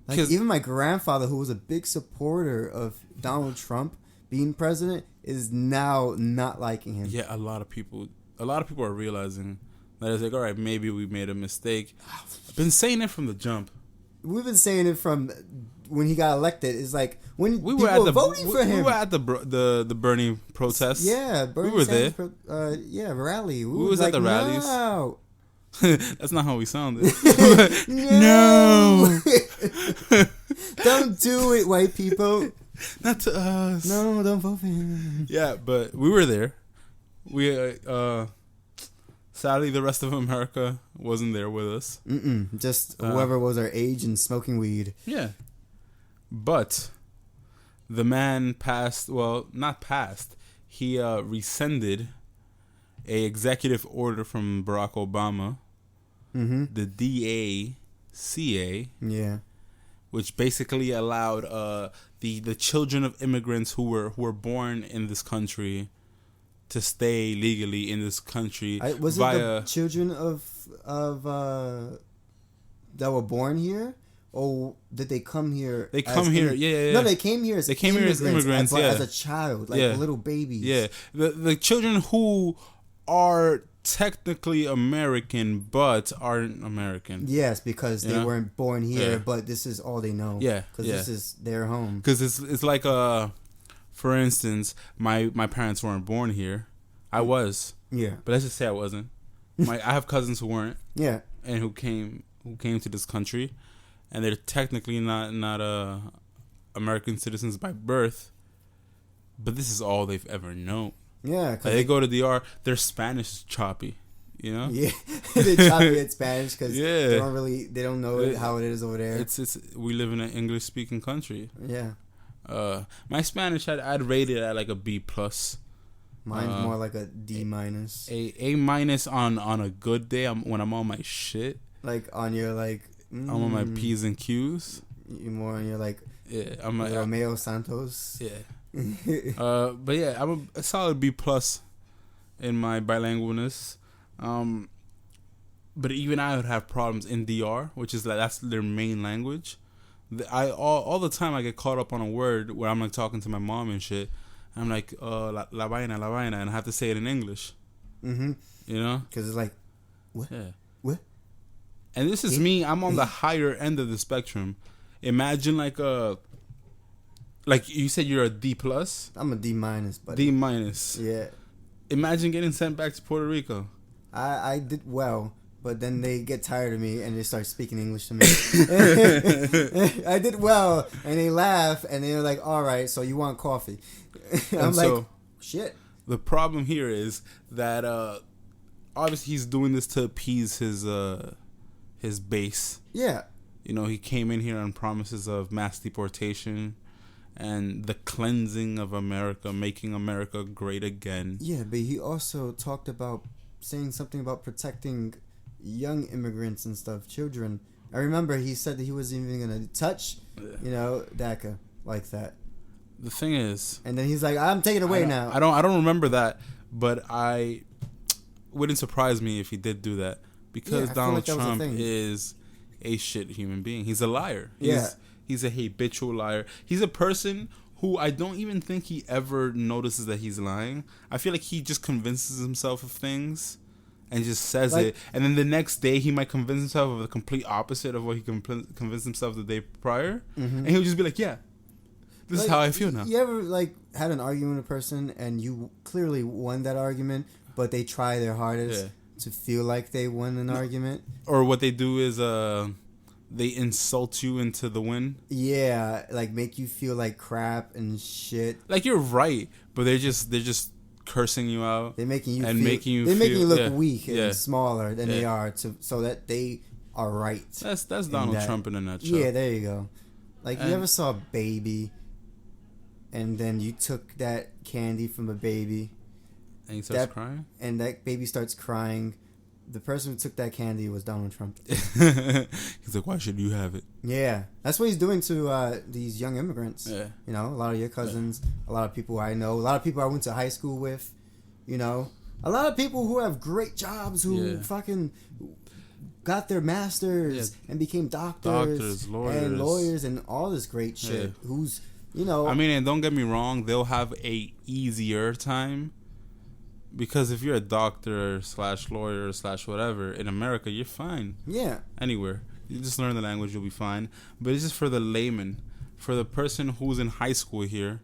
Like, even my grandfather, who was a big supporter of Donald Trump being president, is now not liking him. Yeah, a lot of people are realizing that it's like, all right, maybe we made a mistake. I've been saying it from the jump. We've been saying it from when he got elected. It's like when we were voting for him. We were at the Bernie protests. Yeah, Bernie. We were there. Rally. We was at the rallies. No. That's not how we sounded. No. Don't do it, white people. Not to us. No, don't vote for him. Yeah, but we were there. We sadly the rest of America wasn't there with us. Just whoever was our age and smoking weed. Yeah. But the man he rescinded a executive order from Barack Obama, the DACA, which basically allowed the children of immigrants who were born in this country to stay legally in this country. Was it the children of that were born here? Or did they come here? They come here, yeah. No, they came here as immigrants, as a child, like little babies. Yeah, the children who are technically American but aren't American. Yes, because they weren't born here, but this is all they know. Yeah, because this is their home. Because it's like for instance, my parents weren't born here. I was. Yeah, but let's just say I wasn't. I have cousins who weren't. Yeah, and who came to this country. And they're technically not American citizens by birth, but this is all they've ever known. Yeah, like they go to DR, their Spanish is choppy, you know. Yeah, they choppy at Spanish because they don't know how it is over there. It's we live in an English speaking country. Yeah. My Spanish I'd rate it at like a B+. Mine's more like a D-. A- on a good day. When I'm on my shit. Like on your like. I'm on my P's and Q's. You're more on your like. Yeah, I'm like Romeo Santos. Yeah. But yeah, I'm a solid B+ in my bilingualness. But even I would have problems in DR, which is like that's their main language. All the time I get caught up on a word where I'm like talking to my mom and shit, I'm like, la vaina, and I have to say it in English. Mm-hmm. You know? Because it's like, what? Yeah. What? And this is me. I'm on the higher end of the spectrum. Imagine like you said you're a D plus. I'm a D minus, buddy. D minus. Yeah. Imagine getting sent back to Puerto Rico. I did well, but then they get tired of me and they start speaking English to me. I did well, and they laugh, and they're like, all right, so you want coffee. I'm like, shit. The problem here is that obviously he's doing this to appease his base. Yeah. You know, he came in here on promises of mass deportation and the cleansing of America, making America great again. Yeah, but he also talked about saying something about protecting young immigrants and stuff, children. I remember he said that he wasn't even going to touch, DACA like that. The thing is, and then he's like, I'm taking it away now. I don't remember that, but I wouldn't surprise me if he did do that, because Donald Trump is a shit human being. He's a liar. He's a habitual liar. He's a person who I don't even think he ever notices that he's lying. I feel like he just convinces himself of things and just says it, and then the next day he might convince himself of the complete opposite of what he convinced himself the day prior, and he'll just be like, yeah, this is how I feel now. You ever had an argument with a person and you clearly won that argument, but they try their hardest to feel like they won an argument? Or what they do is they insult you into the win. Yeah, make you feel like crap and shit. Like you're right, but they're just cursing you out. They're making you making you look weak and smaller than they are, so that they are right. That's Donald Trump in a nutshell. Yeah, there you go. You ever saw a baby, and then you took that candy from a baby, and he starts crying, and that baby starts crying. The person who took that candy was Donald Trump. He's like, why should you have it? Yeah. That's what he's doing to these young immigrants. Yeah. A lot of your cousins, a lot of people I know, a lot of people I went to high school with, a lot of people who have great jobs who fucking got their masters and became doctors, lawyers, and all this great shit. Who's, I mean, and don't get me wrong, they'll have a easier time. Because if you're a doctor / lawyer / whatever in America, you're fine. Yeah. Anywhere. You just learn the language, you'll be fine. But it's just for the layman. For the person who's in high school here.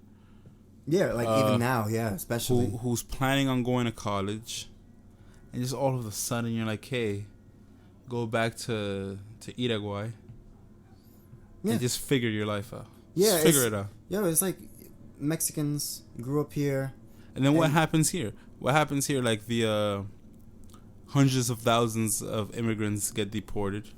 Yeah, even now, especially. Who's planning on going to college. And just all of a sudden you're like, hey, go back to Iraguay. Yeah. And just figure your life out. Yeah. Just figure it out. Yo, it's like Mexicans grew up here. And then what happens here? What happens here? The hundreds of thousands of immigrants get deported.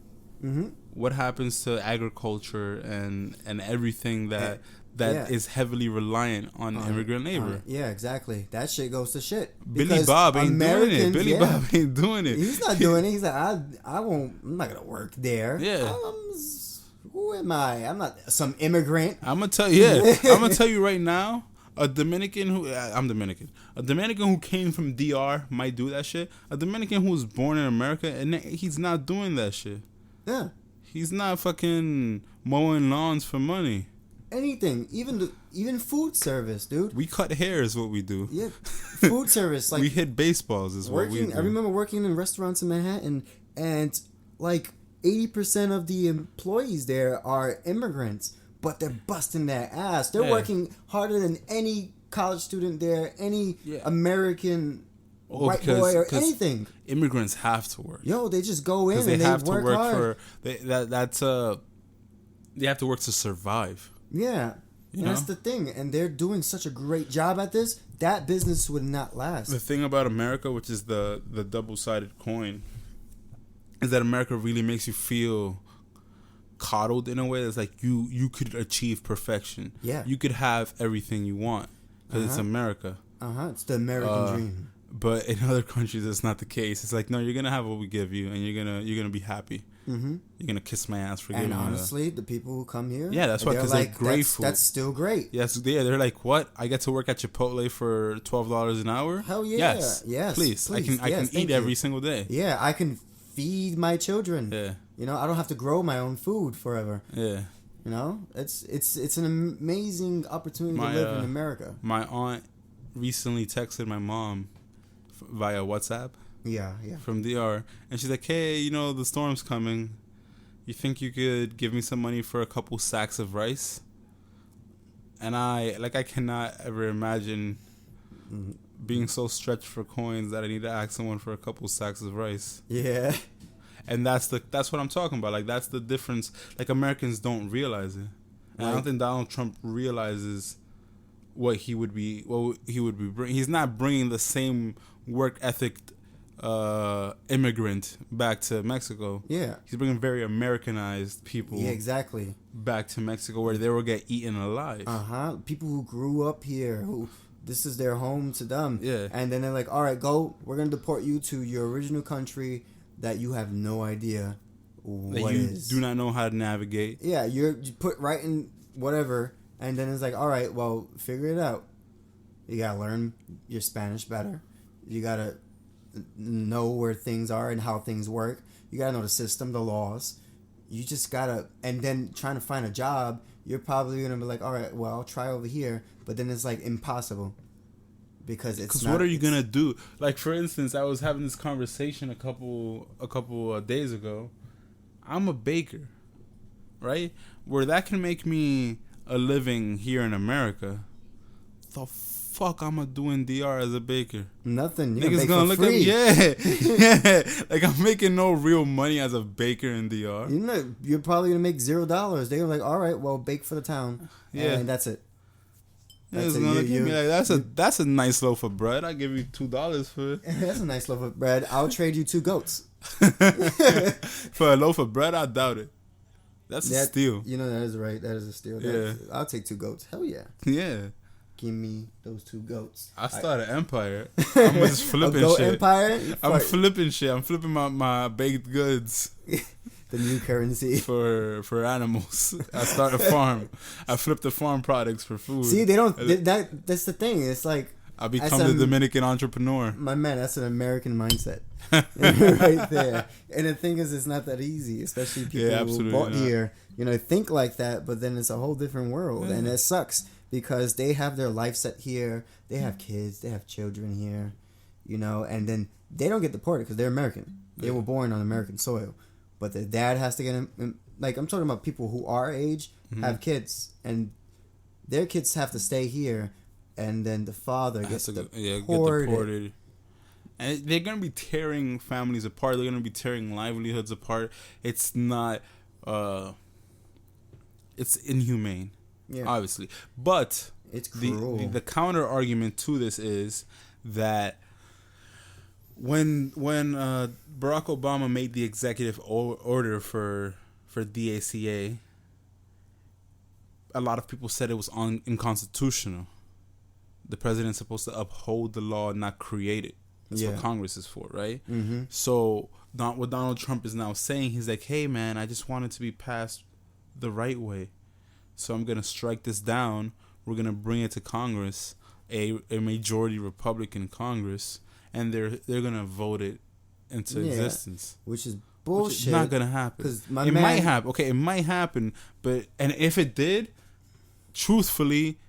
Mm-hmm. What happens to agriculture and everything that is heavily reliant on immigrant labor? Yeah, exactly. That shit goes to shit. Billy Bob ain't doing it. Billy Bob ain't doing it. He's not doing it. He's like, I won't. I'm not gonna work there. Yeah. Who am I? I'm not some immigrant. I'm gonna tell you. Yeah. I'm gonna tell you right now. A Dominican who came from DR might do that shit. A Dominican who was born in America, and he's not doing that shit. Yeah. He's not fucking mowing lawns for money. Anything. Even food service, dude. We cut hair is what we do. Yeah. Food service. We hit baseballs is what we do. I remember working in restaurants in Manhattan, and 80% of the employees there are immigrants. But they're busting their ass. They're working harder than any college student there, any American white boy or anything. Immigrants have to work. Yo, they just go in and they work hard. They have to work to survive. Yeah, that's the thing. And they're doing such a great job at this. That business would not last. The thing about America, which is the double-sided coin, is that America really makes you feel coddled in a way that's you could achieve perfection. Yeah. You could have everything you want because it's America. It's the American dream. But in other countries, it's not the case. It's like, no, you're gonna have what we give you, and you're gonna be happy. Mm-hmm. You're gonna kiss my ass for giving me. And honestly, the people who come here, that's why, because they're grateful. That's still great. Yes, they're like, what? I get to work at Chipotle for $12 an hour. Hell yeah! Yes, please. I can eat every single day. Yeah, I can feed my children. Yeah. I don't have to grow my own food forever. Yeah. You know, it's an amazing opportunity to live in America. My aunt recently texted my mom via WhatsApp. Yeah. From DR, and she's like, "Hey, you know the storm's coming. You think you could give me some money for a couple sacks of rice?" And I cannot ever imagine being so stretched for coins that I need to ask someone for a couple sacks of rice. Yeah. And that's what I'm talking about. Like, that's the difference. Like, Americans don't realize it. And I don't think Donald Trump realizes what he would be bringing. He's not bringing the same work ethic immigrant back to Mexico. Yeah. He's bringing very Americanized people. Yeah, exactly. Back to Mexico, where they will get eaten alive. People who grew up here, who this is their home to them. Yeah. And then they're like, all right, go. We're gonna deport you to your original country that you have no idea what you is. Do not know how to navigate. Yeah, you put right in whatever, and then it's like, all right, well, figure it out. You gotta learn your Spanish better. You gotta know where things are and how things work. You gotta know the system, the laws. You just gotta, and then trying to find a job, you're probably gonna be like, all right, well, I'll try over here, but then it's like impossible. Because what are you gonna do? Like, for instance, I was having this conversation a couple days ago. I'm a baker, right? Where that can make me a living here in America. The fuck I'm gonna do in DR as a baker? Nothing. Niggas gonna look free. Yeah. Like, I'm making no real money as a baker in DR. You know, you're probably gonna make $0. They're like, all right, well, bake for the town. Yeah, and that's it. It's gonna give me like that's a nice loaf of bread. I give you $2 for it. That's a nice loaf of bread. I'll trade you 2 goats. For a loaf of bread, I doubt it. That's a steal. You know, that is right. That is a steal. Yeah. I'll take 2 goats. Hell yeah. Yeah. Give me those 2 goats. I start an empire. I'm just flipping a goat shit. Empire? I'm flipping shit. I'm flipping my baked goods. The new currency for animals. I start a farm. I flip the farm products for food. See, they don't. That's the thing. It's like I become the Dominican entrepreneur. My man, that's an American mindset, right there. And the thing is, it's not that easy, especially people who bought here. You know, think like that, but then it's a whole different world, and it sucks because they have their life set here. They have kids. They have children here. You know, and then they don't get deported because they're American. They were born on American soil. But their dad has to get him. Like, I'm talking about people who our age have kids, and their kids have to stay here, and then the father gets deported. And they're gonna be tearing families apart. They're gonna be tearing livelihoods apart. It's not. It's inhumane, obviously. But it's cruel. The counter argument to this is that when Barack Obama made the executive order for DACA, a lot of people said it was unconstitutional. The president's supposed to uphold the law, not create it. That's what Congress is for, right? Mm-hmm. So what Donald Trump is now saying, he's like, hey, man, I just want it to be passed the right way. So I'm going to strike this down. We're going to bring it to Congress, a majority Republican Congress, and they're gonna vote it into existence, which is bullshit. Which is not gonna happen. It might happen. Okay, it might happen, but if it did, truthfully,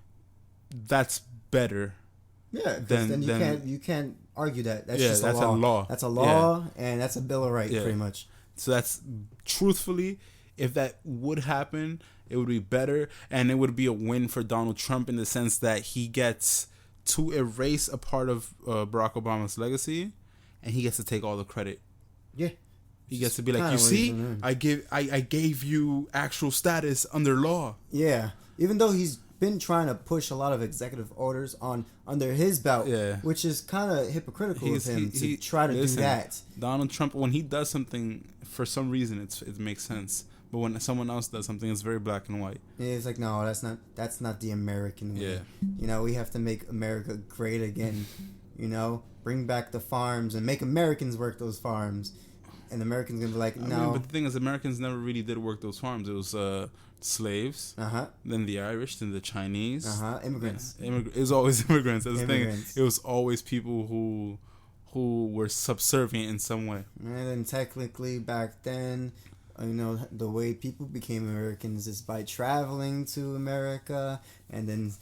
that's better. Yeah, then you can't argue that. That's just a law. That's a law, and that's a Bill of Rights, pretty much. So that's truthfully, if that would happen, it would be better, and it would be a win for Donald Trump in the sense that he gets to erase a part of Barack Obama's legacy, and he gets to take all the credit. Yeah, he gets to be like, you see, I gave you actual status under law. Yeah, even though he's been trying to push a lot of executive orders under his belt, which is kind of hypocritical of him to try to do that. Donald Trump, when he does something, for some reason, it makes sense. But when someone else does something, it's very black and white. Yeah, it's like, no, that's not the American way. Yeah. You know, we have to make America great again. You know, bring back the farms and make Americans work those farms. And Americans gonna be like, no. But the thing is, Americans never really did work those farms. It was slaves, then the Irish, then the Chinese, immigrants. It was always immigrants. That's the thing. It was always people who were subservient in some way. And then technically back then, the way people became Americans is by traveling to America and then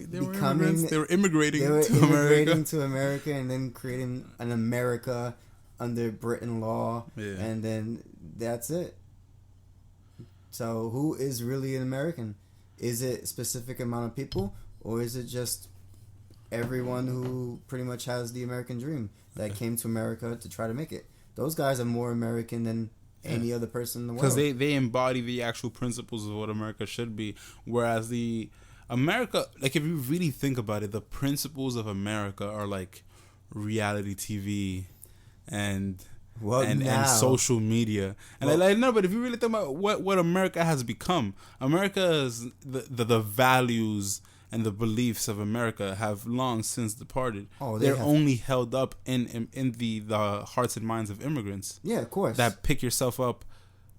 they were immigrating to America and then creating an America under Britain law, and then that's it. So who is really an American? Is it a specific amount of people, or is it just everyone who pretty much has the American dream that came to America to try to make it? Those guys are more American than any other person in the world. Because they embody the actual principles of what America should be. Whereas America, like if you really think about it, the principles of America are like reality TV and social media. And no, but if you really think about what America has become, America's the values and the beliefs of America have long since departed. They're only held up in the hearts and minds of immigrants. Yeah, of course. That pick yourself up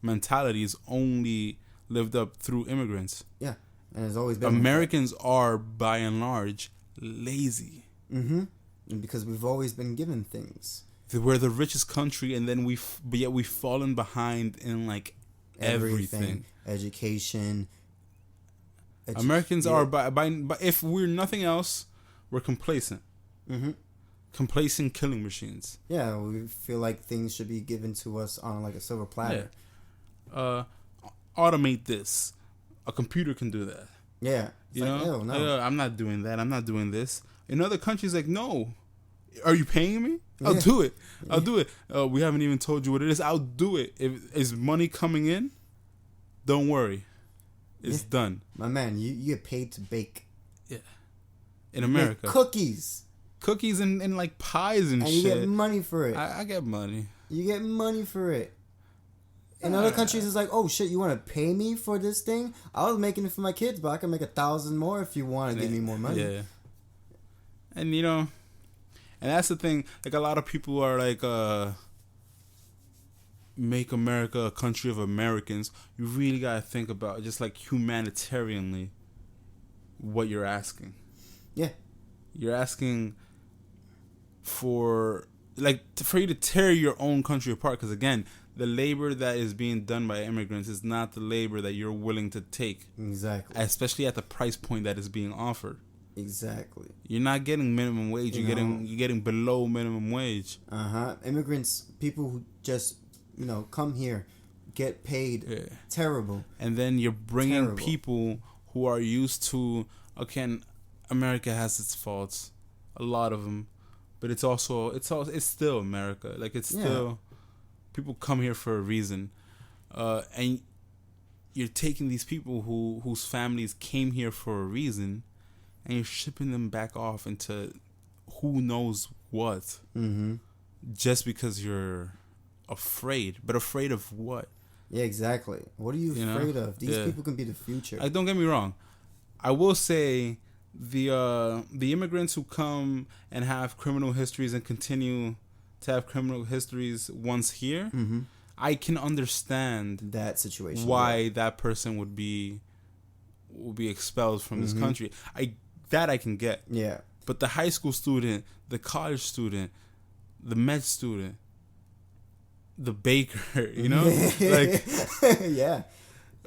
mentality is only lived up through immigrants. Yeah, and it's always been. Americans are by and large lazy. Mm-hmm. And because we've always been given things. We're the richest country, and then but yet we've fallen behind in like everything. Education. Americans are by if we're nothing else, we're complacent. Mm-hmm. Complacent killing machines. Yeah, we feel like things should be given to us on like a silver platter. Yeah. Automate this. A computer can do that. Yeah. You know? No. I'm not doing that. I'm not doing this. In other countries, like, no. Are you paying me? I'll do it. I'll do it. We haven't even told you what it is. I'll do it. If is money coming in, don't worry. It's done. My man, you get paid to bake. Yeah. In America. Make cookies. Cookies and like pies and shit. And you get money for it. I get money. You get money for it. In other countries, it's like, oh shit, you want to pay me for this thing? I was making it for my kids, but I can make 1,000 more if you want to give me more money. Yeah. And and that's the thing. Like a lot of people are like, make America a country of Americans. You really gotta think about just like humanitarianly what you're asking. Yeah. You're asking for you to tear your own country apart, because again, the labor that is being done by immigrants is not the labor that you're willing to take. Exactly. Especially at the price point that is being offered. Exactly. You're not getting minimum wage. You're getting below minimum wage. Immigrants, people who just come here, get paid terrible. And then you're bringing people who are used to. Again, America has its faults, a lot of them, but it's still America. Like it's still. People come here for a reason, and you're taking these people whose families came here for a reason, and you're shipping them back off into who knows what, just because you're afraid. But afraid of what? Yeah, exactly. What are you afraid of? These people can be the future. Don't get me wrong. I will say the immigrants who come and have criminal histories and continue to have criminal histories once here, I can understand that situation. Why that person would be expelled from this country. I can get. Yeah. But the high school student, the college student, the med student, the baker, like yeah.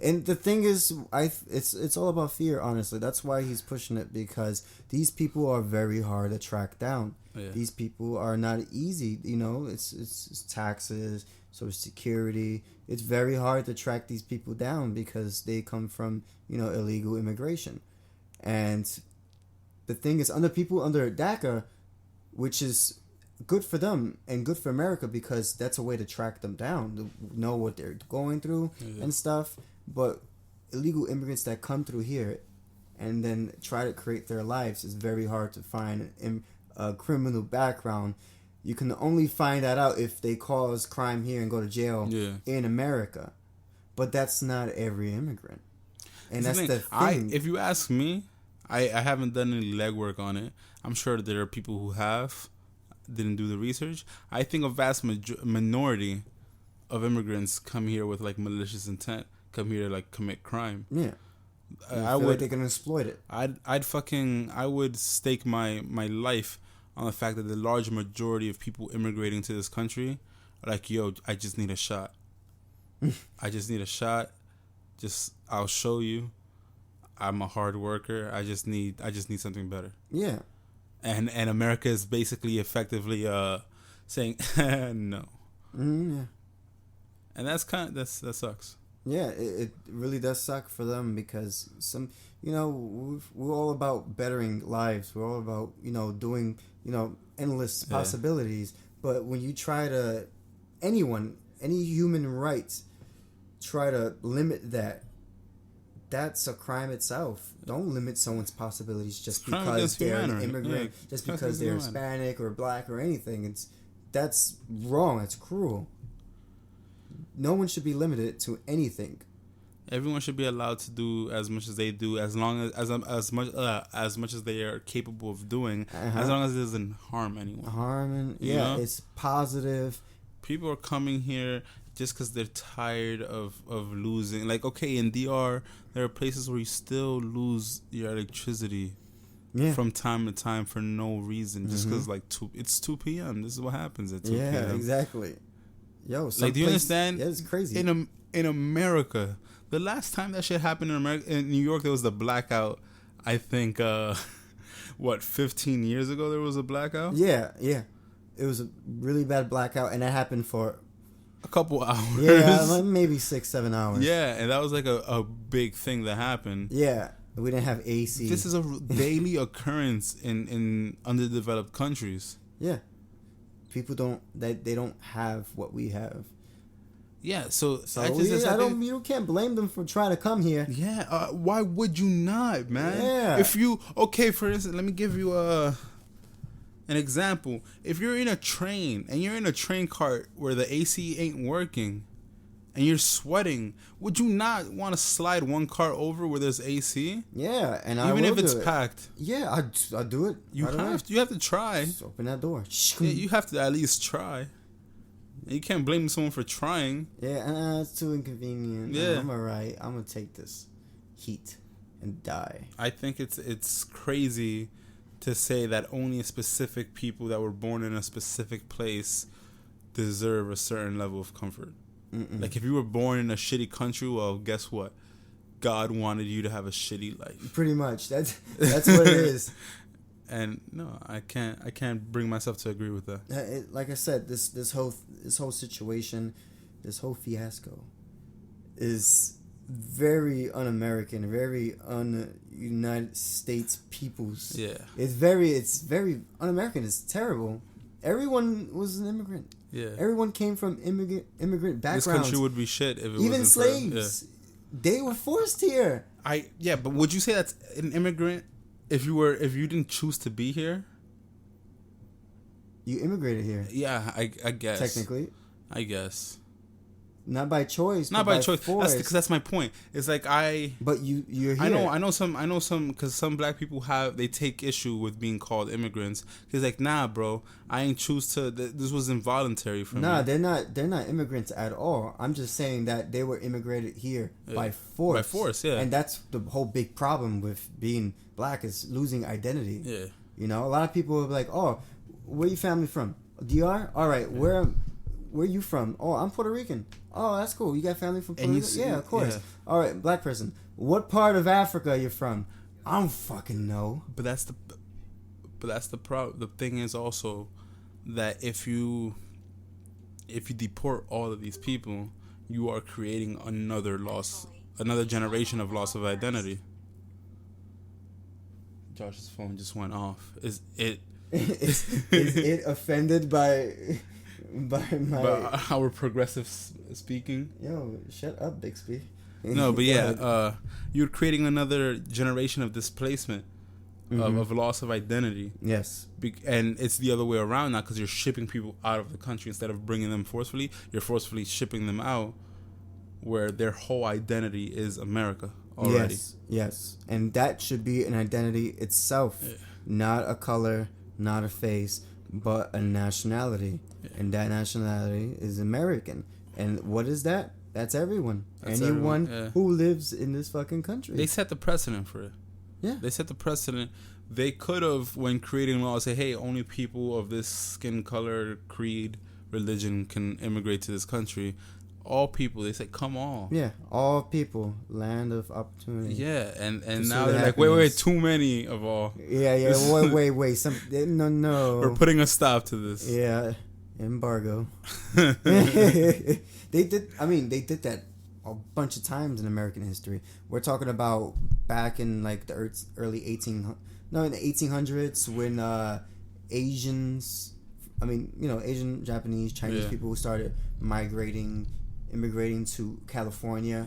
And the thing is, it's all about fear, honestly. That's why he's pushing it, because these people are very hard to track down. Yeah. These people are not easy, it's taxes, Social Security. It's very hard to track these people down because they come from, illegal immigration. And the thing is, people under DACA, which is good for them and good for America, because that's a way to track them down, to know what they're going through and stuff. But illegal immigrants that come through here and then try to create their lives, is very hard to find a criminal background. You can only find that out if they cause crime here and go to jail in America. But that's not every immigrant. And that's the thing. If you ask me, I haven't done any legwork on it. I'm sure there are people who didn't do the research. I think a vast minority of immigrants come here with like malicious intent. Come here to like commit crime. Yeah, I feel like they can exploit it. I would stake my life on the fact that the large majority of people immigrating to this country are like, yo, I just need a shot. I just need a shot. I'll show you. I'm a hard worker. I just need something better. Yeah. And America is basically effectively saying no. Yeah. And that sucks. Yeah, it really does suck for them because we're all about bettering lives. We're all about, doing, endless possibilities. But when you try to, any human rights, try to limit that, that's a crime itself. Don't limit someone's possibilities just because they're an immigrant, just because they're Hispanic or black or anything. That's wrong. It's cruel. No one should be limited to anything. Everyone should be allowed to do as much as they do, as long as much as they are capable of doing, as long as it doesn't harm anyone. It's positive. People are coming here just because they're tired of losing. Like, okay, in DR, there are places where you still lose your electricity from time to time for no reason, just because it's 2 p.m. This is what happens at 2 p.m. Yeah, exactly. Yo, do you understand? Yeah, it's crazy. In America, the last time that shit happened in New York, there was the blackout. I think 15 years ago there was a blackout. Yeah. It was a really bad blackout, and that happened for a couple hours. Yeah, like maybe 6-7 hours. Yeah, and that was like a big thing that happened. Yeah, we didn't have AC. This is a daily occurrence in underdeveloped countries. Yeah. People don't have what we have. Yeah, so you can't blame them for trying to come here. Yeah, why would you not, man? Yeah. If you for instance, let me give you an example. If you're in a train and you're in a train cart where the AC ain't working and you're sweating, would you not want to slide one car over where there's AC? Yeah, and even if it's packed. Yeah, I do it. You have to try. Just open that door. Yeah, you have to at least try. You can't blame someone for trying. Yeah, it's too inconvenient. Yeah, I'm alright. I'm gonna take this heat and die. I think it's crazy to say that only specific people that were born in a specific place deserve a certain level of comfort. Mm-mm. Like, if you were born in a shitty country, well, guess what? God wanted you to have a shitty life. Pretty much. That's what it is. And no, I can't bring myself to agree with that. Like I said, this whole situation, this whole fiasco, is very un-American, very un-United States peoples. Yeah. It's very un-American. It's terrible. Everyone was an immigrant. Yeah. Everyone came from immigrant backgrounds. This country would be shit if it wasn't even slaves. They were forced here. But would you say that's an immigrant if you didn't choose to be here? You immigrated here. Yeah, I guess. Technically. I guess. Not by choice. Not by choice. That's my point. It's like But you're here. I know some because some black people they take issue with being called immigrants. Cause like, nah, bro, I ain't choose to. This was involuntary for me. Nah, they're not immigrants at all. I'm just saying that they were immigrated here by force. By force, yeah. And that's the whole big problem with being black, is losing identity. Yeah. You know, a lot of people will be like, "Oh, where you family from? DR? All right, where you from? Oh, I'm Puerto Rican. Oh, that's cool. You got family from Puerto Rico? Yeah, of course. Yeah. All right, black person. What part of Africa are you from? I don't fucking know. But that's the problem. The thing is also that if you deport all of these people, you are creating another generation of loss of identity. Josh's phone just went off. Is it offended by our progressive speaking? Yo, shut up, Bixby. No, but yeah, you're creating another generation of displacement, of loss of identity. Yes. And it's the other way around now, because you're shipping people out of the country instead of bringing them forcefully. You're forcefully shipping them out, where their whole identity is America already. Yes. And that should be an identity itself, not a color, not a face, but a nationality. Yeah. And that nationality is American. And what is that? That's everyone. Anyone who lives in this fucking country. They set the precedent for it. Yeah. They set the precedent. They could have, when creating laws, say, hey, only people of this skin color, creed, religion can immigrate to this country. all people. They say, come on. Yeah, all people, land of opportunity. Yeah, and now they're like, wait, too many of all. Yeah, wait. No. We're putting a stop to this. Yeah, embargo. They did that a bunch of times in American history. We're talking about back in like the early 1800s when Asians, Asian, Japanese, Chinese people who started immigrating to California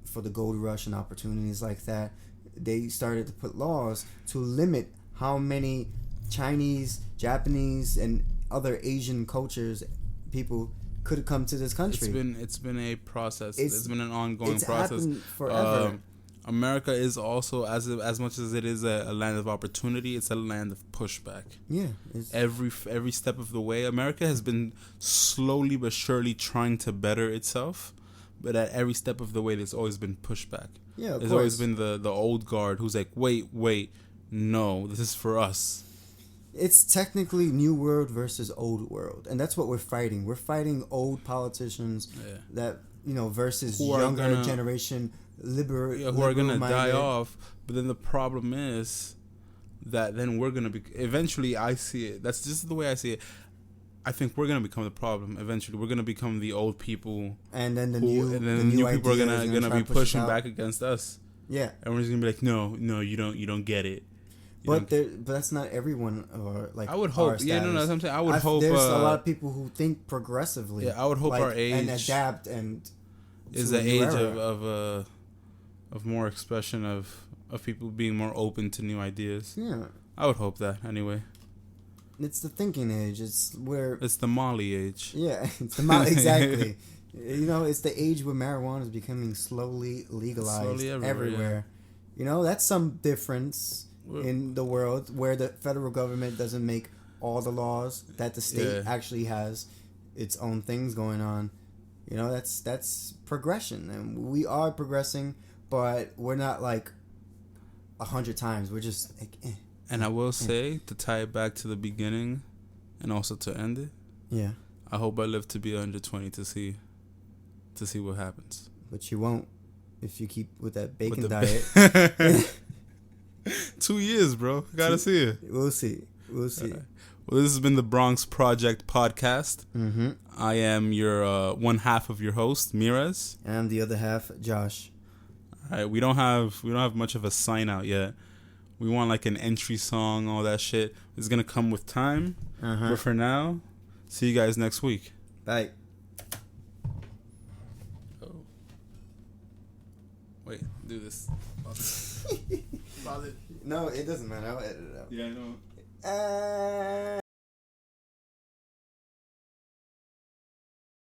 for the gold rush and opportunities like that. They started to put laws to limit how many Chinese, Japanese, and other Asian cultures people could come to this country. It's been a process. It's been an ongoing process. Happened forever. America is also, as much as it is a land of opportunity, it's a land of pushback. Yeah. Every step of the way, America has been slowly but surely trying to better itself, but at every step of the way, there's always been pushback. Yeah, there's always been the old guard who's like, wait, no, this is for us. It's technically new world versus old world, and that's what we're fighting. We're fighting old politicians that versus younger generation who are gonna die off. But then the problem is that then we're gonna be eventually. I see it. That's just the way I see it. I think we're gonna become the problem. Eventually, we're gonna become the old people, and then the new people are gonna be pushing back against us. Yeah, and we're just gonna be like, no, you don't get it. But that's not everyone. Or like I would hope. Yeah, no, that's what I'm saying. I would hope. There's a lot of people who think progressively. Yeah, I would hope our age and adapt and is the age of more expression of people being more open to new ideas. Yeah, I would hope that anyway. It's the thinking age. It's the Molly age. Yeah, it's the Molly exactly. It's the age where marijuana is becoming slowly legalized everywhere. Yeah. That's some difference in the world where the federal government doesn't make all the laws, that the state actually has its own things going on. That's progression, and we are progressing, but we're not like 100 times. We're just like. And I will say, to tie it back to the beginning, and also to end it. Yeah. I hope I live to be under 20 to see what happens. But you won't if you keep with that bacon diet. 2 years, bro. Gotta see it. We'll see. Right. Well, this has been the BRONX Project podcast. Mm-hmm. I am your one half of your host, Mirez, and the other half, Josh. All right. We don't have much of a sign out yet. We want like an entry song, all that shit. It's gonna come with time. But for now, see you guys next week. Bye. Oh. Wait, do this. Pause it. No, it doesn't matter. I'll edit it out. Yeah, I know.